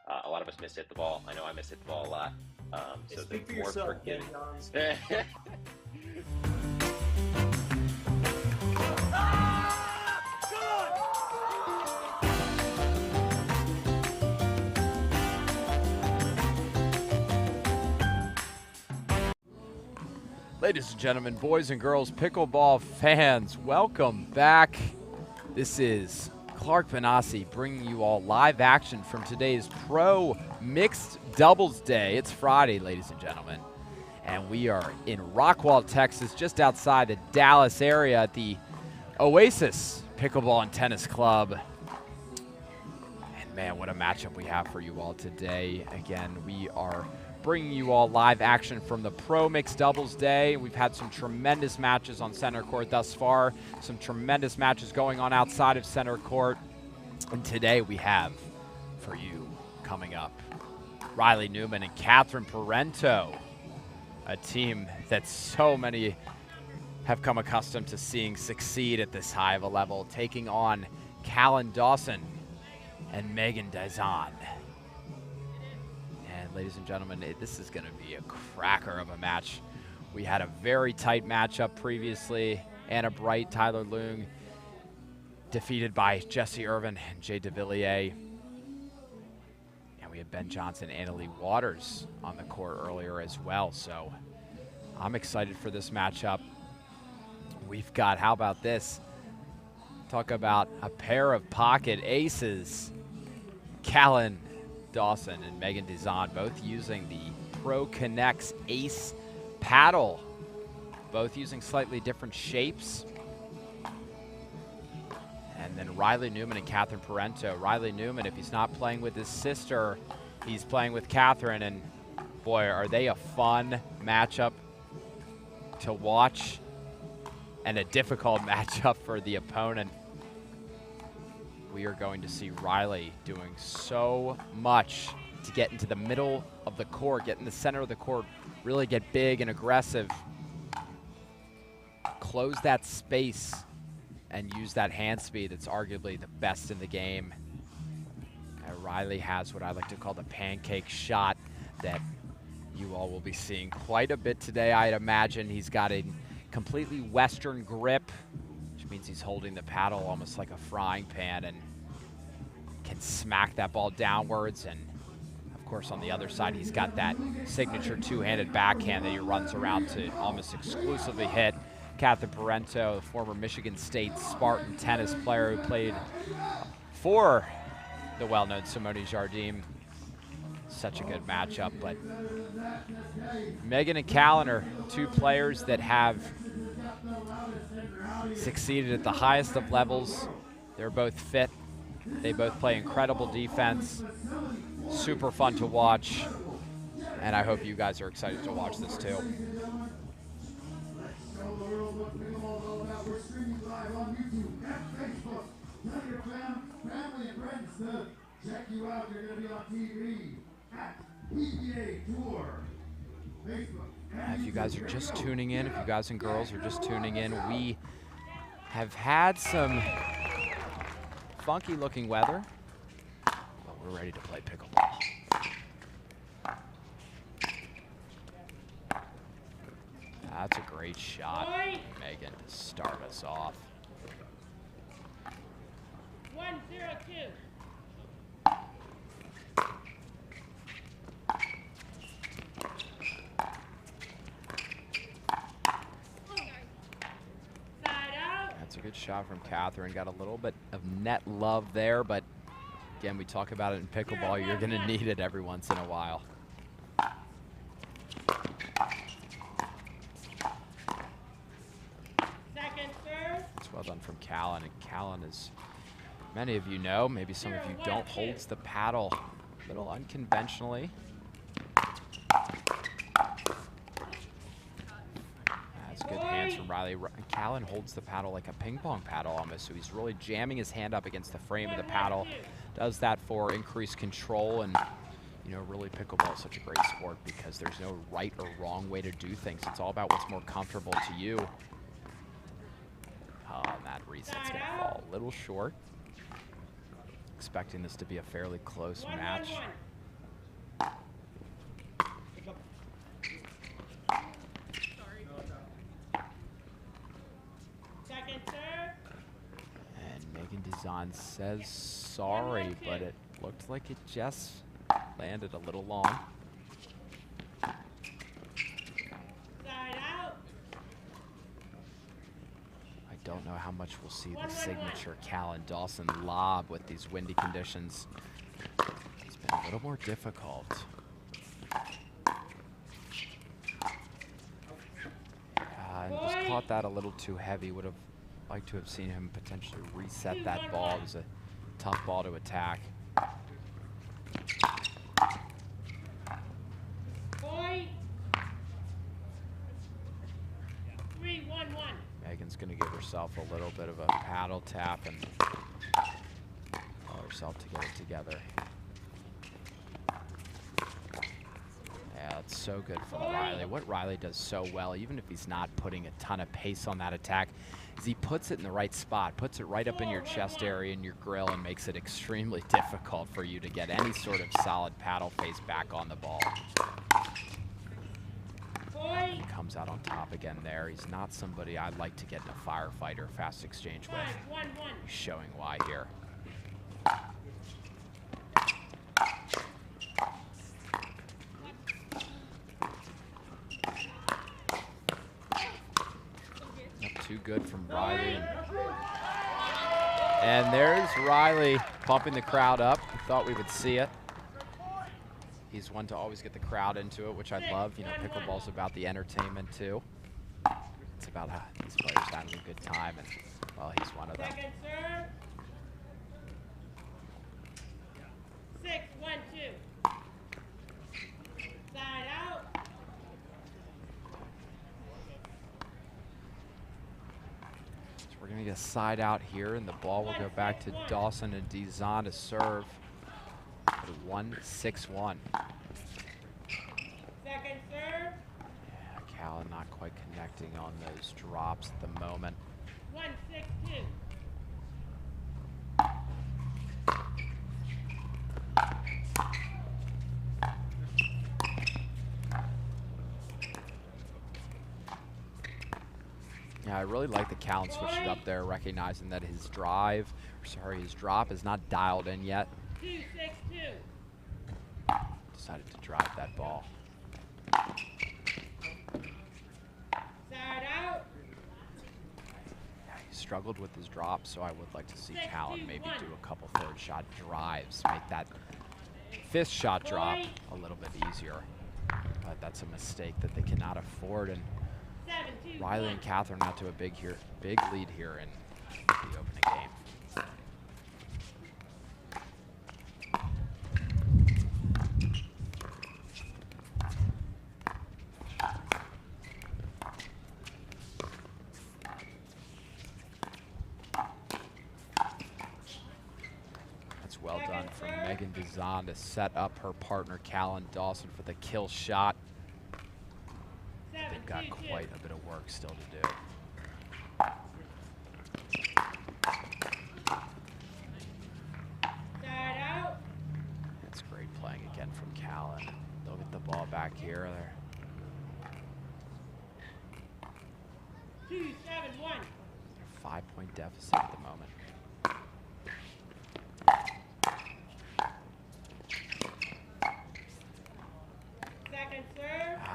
A lot of us miss-hit the ball. I know I miss-hit the ball a lot. So Speak for more yourself, forgiving. Ladies and gentlemen, boys and girls, pickleball fans, welcome back. This is Clark Benassi bringing you all live action from today's Pro Mixed Doubles Day. It's Friday, ladies and gentlemen, and we are in Rockwall, Texas, just outside the Dallas area at the Oasis Pickleball and Tennis Club. And man, what a matchup we have for you all today. Again, we are bringing you all live action from the Pro Mixed Doubles Day. We've had some tremendous matches on center court thus far, some tremendous matches going on outside of center court. And today we have for you coming up Riley Newman and Catherine Parenteau, a team that so many have come accustomed to seeing succeed at this high of a level, taking on Callan Dawson and Sheehan-Dizon. Ladies and gentlemen, this is going to be a cracker of a match. We had a very tight matchup previously. Anna Bright, Tyler Loong, defeated by Jessie Irvine and Jay Devilliers. And we had Ben Jansen and Leigh Waters on the court earlier as well. So I'm excited for this matchup. We've got, how about this? Talk about a pair of pocket aces. Callan Dawson and Sheehan-Dizon, both using the Pro Connects Ace paddle, both using slightly different shapes. And then Riley Newman and Catherine Parenteau. Riley Newman, if he's not playing with his sister, he's playing with Catherine, and boy, are they a fun matchup to watch and a difficult matchup for the opponent. We are going to see Riley doing so much to get into the middle of the court, get in the center of the court, really get big and aggressive, close that space, and use that hand speed that's arguably the best in the game. Riley has what I like to call the pancake shot that you all will be seeing quite a bit today, I'd imagine. He's got a completely Western grip, which means he's holding the paddle almost like a frying pan and can smack that ball downwards. And of course, on the other side, he's got that signature two-handed backhand that he runs around to almost exclusively hit. Catherine Parenteau, the former Michigan State Spartan tennis player who played for the well-known Simone Jardim. Such a good matchup. But Megan and Callan are two players that have succeeded at the highest of levels. They're both fit. They both play incredible defense. Super fun to watch. And I hope you guys are excited to watch this too. Check you out, you're going to be on TV at PGA Tour. If you guys are just tuning in, if you guys and girls are just tuning in, we have had some funky looking weather, but we're ready to play pickleball. That's a great shot, Megan, to start us off. 1-0-2. That's a good shot from Catherine. Got a little bit of net love there, but again, we talk about it in pickleball. You're going to need it every once in a while. done from Callan. And Callan, as many of you know, maybe some of you don't, holds the paddle a little unconventionally. That's good hands from Riley. Callan holds the paddle like a ping pong paddle almost, so he's really jamming his hand up against the frame of the paddle. Does that for increased control, and you know, really pickleball is such a great sport because there's no right or wrong way to do things. It's all about what's more comfortable to you. And that reset's gonna fall a little short. Expecting this to be a fairly close match. And Sheehan-Dizon says sorry, but it looked like it just landed a little long. I don't know how much we'll see the signature Callan Dawson lob with these windy conditions. It's been a little more difficult. And just caught that a little too heavy. Would have liked to have seen him potentially reset that ball. It was a tough ball to attack. Megan's going to give herself a little bit of a paddle tap and tell herself to get it together. Yeah, that's so good from Riley. What Riley does so well, even if he's not putting a ton of pace on that attack, is he puts it in the right spot, puts it right up in your chest area, in your grill, and makes it extremely difficult for you to get any sort of solid paddle face back on the ball. He comes out on top again there. He's not somebody I'd like to get in a firefight or fast exchange with. He's showing why here. Not too good from Riley. And there's Riley pumping the crowd up. We thought we would see it. He's one to always get the crowd into it, which I love. You know, pickleball's about the entertainment too. It's about these players having a good time, and well, he's one of them. Second serve. 6-1-2. Side out. So we're gonna get a side out here, and the ball will go back to Dawson and Dizon to serve. 1-6-1. Second serve. Yeah, Callan not quite connecting on those drops at the moment. 1-6-2. Yeah, I really like the Callan switched it up there, recognizing that his drop is not dialed in yet. 2-6-2. Decided to drive that ball. Side out. Yeah, he struggled with his drop, so I would like to see Callan maybe do a couple third shot drives, make that fifth shot drop a little bit easier. But that's a mistake that they cannot afford, and Riley and Catherine out to a big lead here in the opening game. Well done from Sheehan-Dizon to set up her partner Callan Dawson for the kill shot. They've got quite a bit of work still to do. That's great playing again from Callan. They'll get the ball back here. 2-7-1. 5-point deficit at the moment.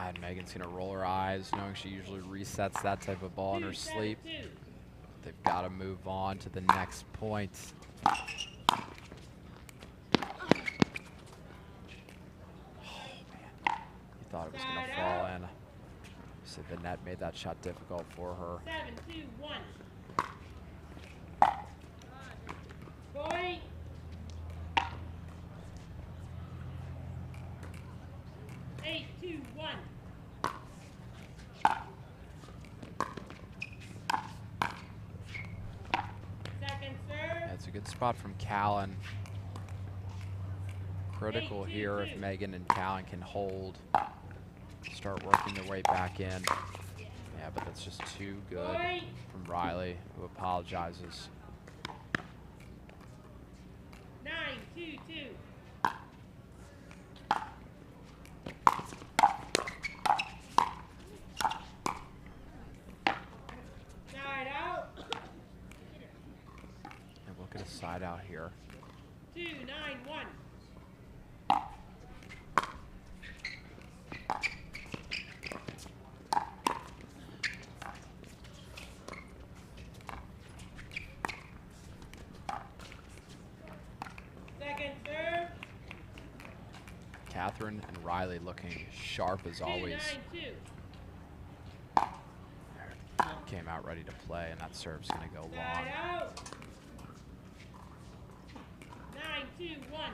And Megan's gonna roll her eyes, knowing she usually resets that type of ball in her sleep. They've got to move on to the next point. Oh, man. You thought it was gonna fall in. So the net made that shot difficult for her. 7-2-1. Point. Eight, 2, 1. Second serve. That's a good spot from Callan. Critical here if Megan and Callan can hold. Start working their way back in. Yeah, but that's just too good from Riley, who apologizes. 9, 2, 2. Side out. And look at a side out here. 2, 9, 1. Second serve. Catherine and Riley looking sharp as always. 2, 9, 2. Came out ready to play, and that serve's going to go long. Side out. 9, 2, 1.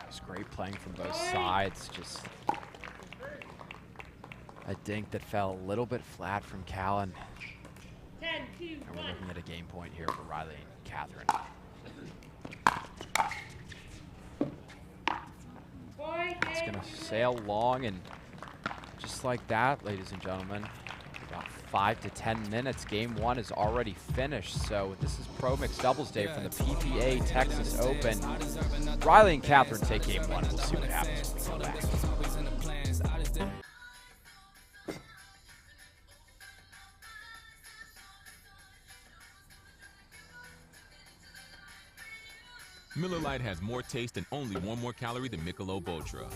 It's great playing from both sides. Just a dink that fell a little bit flat from Callan. 10, 2, And we're 1. looking at a game point here for Riley and Catherine. It's going to sail long, and just like that, ladies and gentlemen, about 5 to 10 minutes. Game 1 is already finished. So this is Pro Mixed Doubles Day from the PPA Texas Open. Riley and Catherine take game 1. We'll see what happens when we come back. Miller Lite has more taste and only 1 more calorie than Michelob Ultra.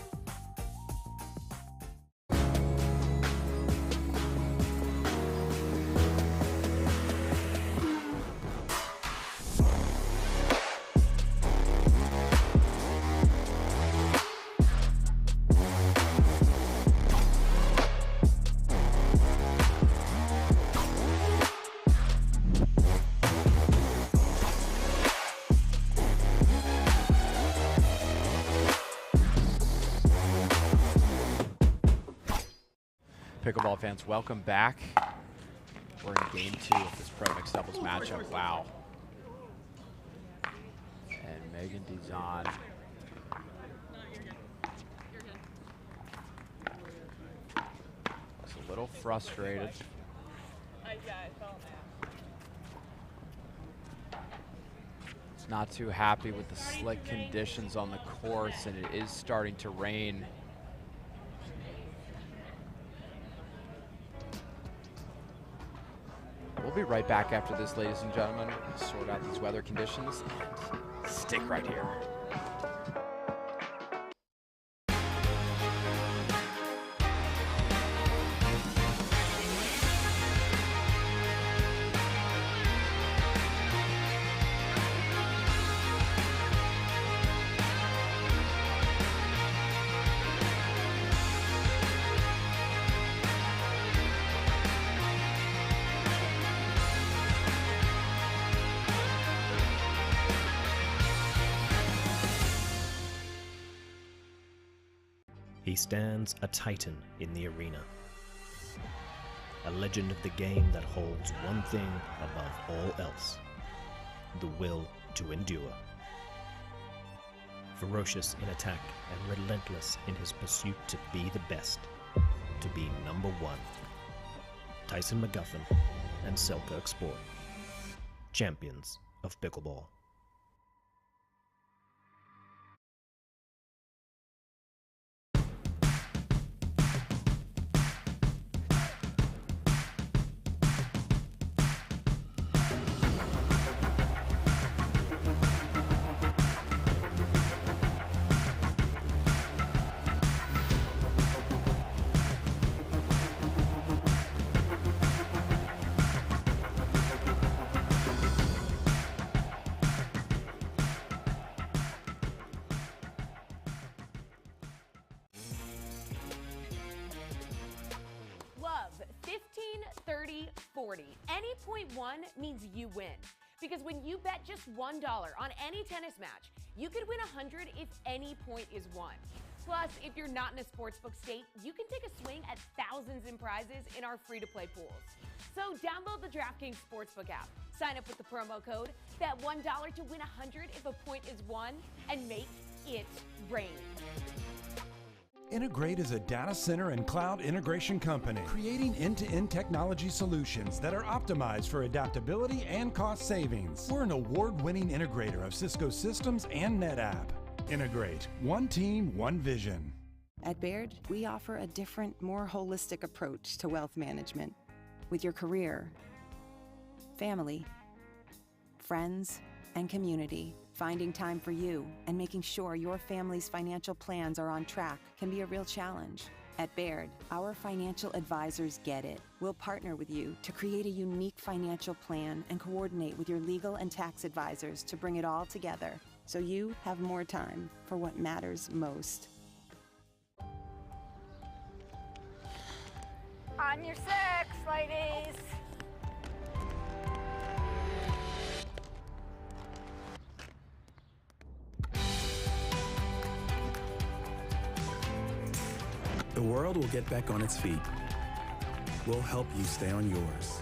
Pickleball fans, welcome back. We're in game 2 of this Pro Mixed Doubles matchup. Wow. And Sheehan-Dizon. Looks a little frustrated. It's not too happy with the slick conditions on the course, and it is starting to rain. We'll be right back after this, ladies and gentlemen. We're gonna sort out these weather conditions. Stick right here. He stands a titan in the arena, a legend of the game that holds one thing above all else: the will to endure. Ferocious in attack and relentless in his pursuit to be the best, to be number one. Tyson McGuffin and Selkirk Sport, champions of pickleball. 40. Any point won means you win. Because when you bet just $1 on any tennis match, you could win 100 if any point is won. Plus, if you're not in a sportsbook state, you can take a swing at thousands in prizes in our free-to-play pools. So download the DraftKings Sportsbook app, sign up with the promo code, bet $1 to win 100 if a point is won, and make it rain. Integrate is a data center and cloud integration company, creating end-to-end technology solutions that are optimized for adaptability and cost savings. We're an award-winning integrator of Cisco systems and NetApp. Integrate. One team, one vision. At Baird, we offer a different, more holistic approach to wealth management. With your career, family, friends, and community, finding time for you and making sure your family's financial plans are on track can be a real challenge. At Baird, our financial advisors get it. We'll partner with you to create a unique financial plan and coordinate with your legal and tax advisors to bring it all together so you have more time for what matters most. On your six, ladies. The world will get back on its feet. We'll help you stay on yours.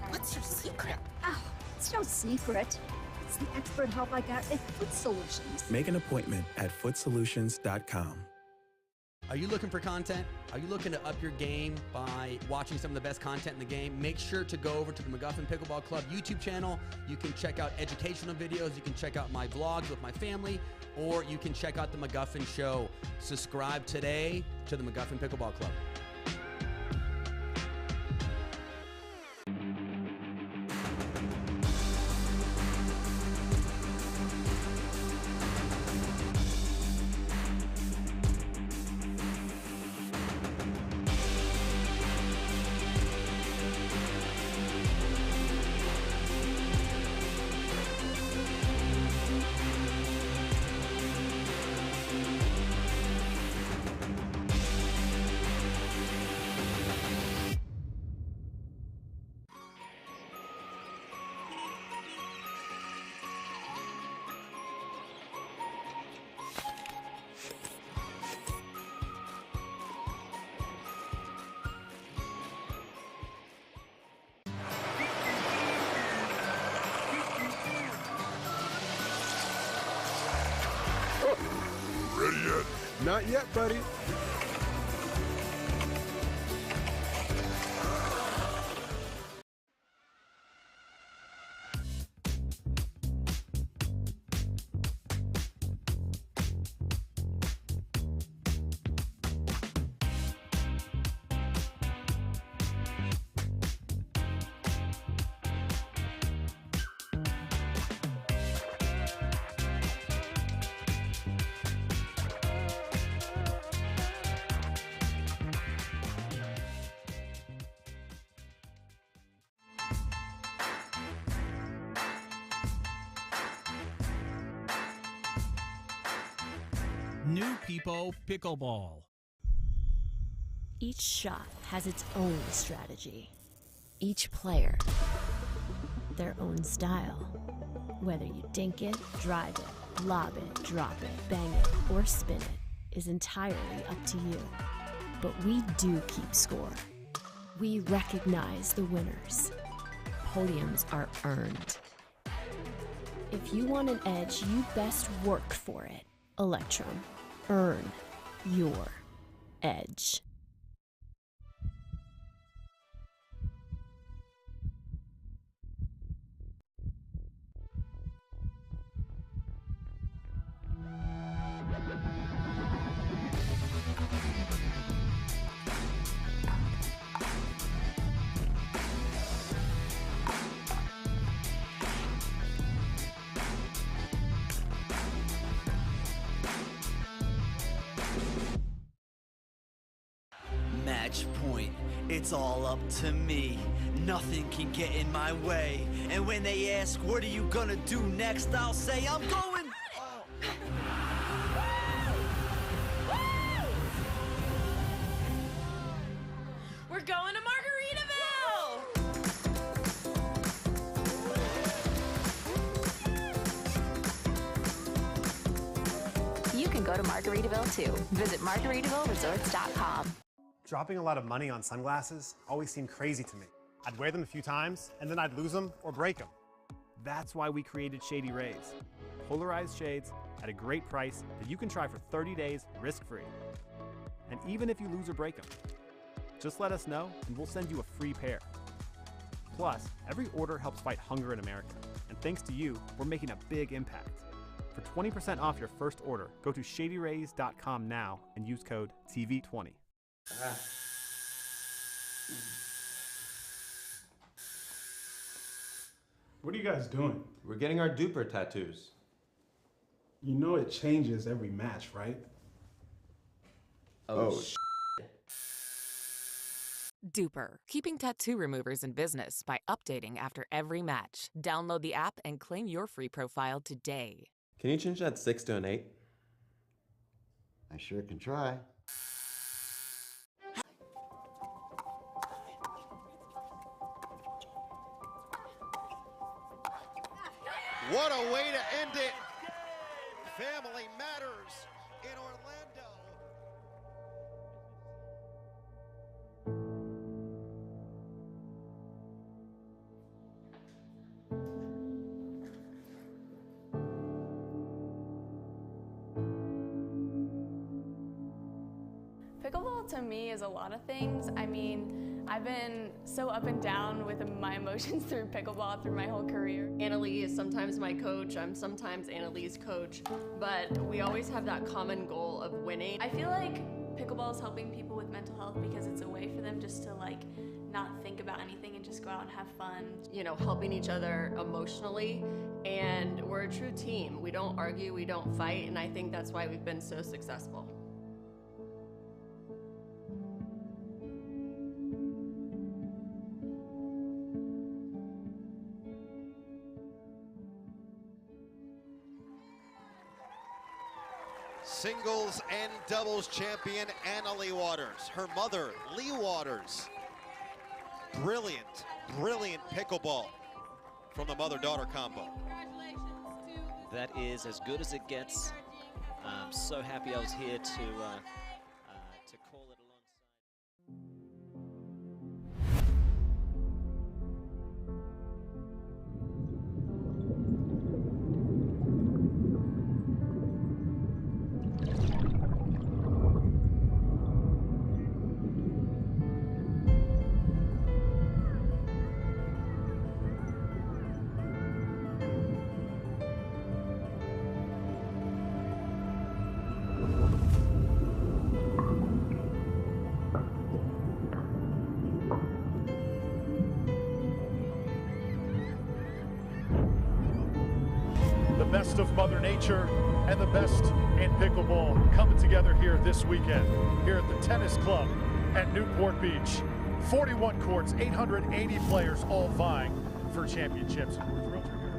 What's your secret? Oh, it's no secret. It's the expert help I got at Foot Solutions. Make an appointment at footsolutions.com. Are you looking for content? Are you looking to up your game by watching some of the best content in the game? Make sure to go over to the McGuffin Pickleball Club YouTube channel. You can check out educational videos. You can check out my vlogs with my family, or you can check out the McGuffin Show. Subscribe today to the McGuffin Pickleball Club. Ready yet? Not yet, buddy. New People Pickleball. Each shot has its own strategy. Each player, their own style. Whether you dink it, drive it, lob it, drop it, bang it, or spin it is entirely up to you. But we do keep score. We recognize the winners. Podiums are earned. If you want an edge, you best work for it. Electrum. Earn your edge. Match point. It's all up to me. Nothing can get in my way. And when they ask, what are you gonna do next? I'll say, I'm going. We're going to Margaritaville! go to Margaritaville too. Visit MargaritavilleResorts.com. Dropping a lot of money on sunglasses always seemed crazy to me. I'd wear them a few times, and then I'd lose them or break them. That's why we created Shady Rays. Polarized shades at a great price that you can try for 30 days risk-free. And even if you lose or break them, just let us know and we'll send you a free pair. Plus, every order helps fight hunger in America. And thanks to you, we're making a big impact. For 20% off your first order, go to shadyrays.com now and use code TV20. What are you guys doing? We're getting our duper tattoos. You know it changes every match, right? Oh, Duper, keeping tattoo removers in business by updating after every match. Download the app and claim your free profile today. Can you change that 6 to an 8? I sure can try. What a way to end it. Family matters in Orlando. Pickleball to me is a lot of things. I mean, I've been so up and down with my emotions through pickleball through my whole career. Annalee is sometimes my coach, I'm sometimes Annalee's coach, but we always have that common goal of winning. I feel like pickleball is helping people with mental health because it's a way for them just to like not think about anything and just go out and have fun. You know, helping each other emotionally, and we're a true team. We don't argue, we don't fight, and I think that's why we've been so successful. Singles and doubles champion Leigh Waters. Her mother, Leigh Waters. Brilliant, brilliant pickleball from the mother-daughter combo. That is as good as it gets. I'm so happy I was here to call it best of Mother Nature and the best in pickleball coming together here this weekend, here at the Tennis Club at Newport Beach. 41 courts, 880 players, all vying for championships. We're thrilled you're here.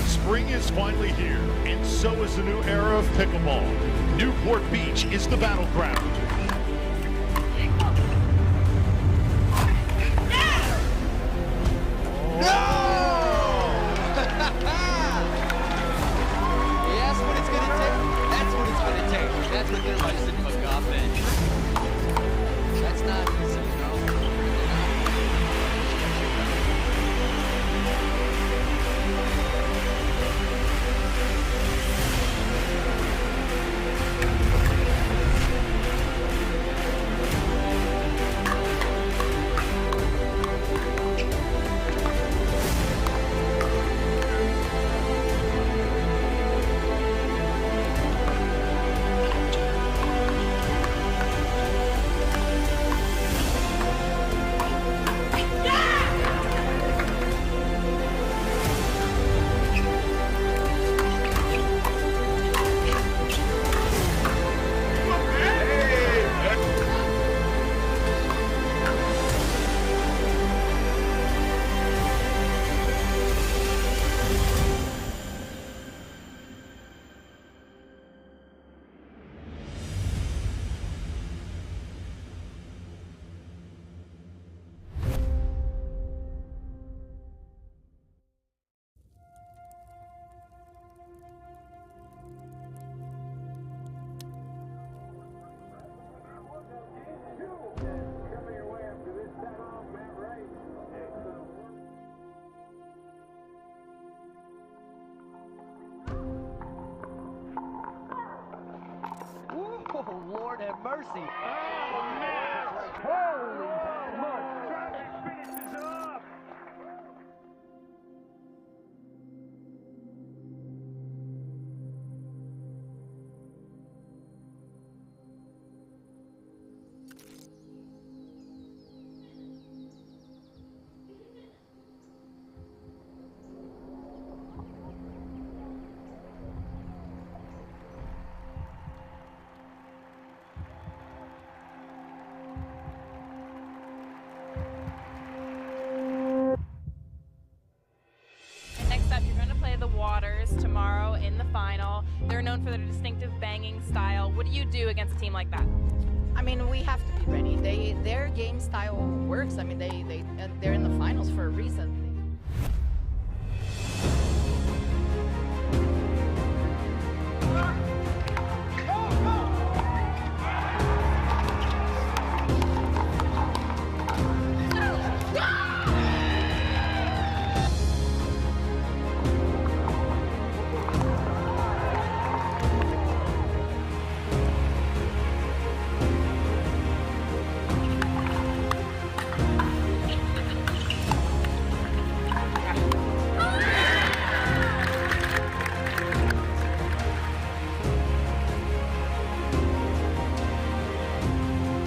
Spring is finally here, and so is the new era of pickleball. Newport Beach is the battleground. That's what it's going to take. That's what it's going to take. That's what they're like in McGuffin. That's not easy, you know? mercy. Oh, man. Holy smokes. Travis finishes it off. The Waters tomorrow in the final. They're known for their distinctive banging style. What do you do against a team like that? I mean, we have to be ready. Their game style works. I mean, they're in the finals for a reason.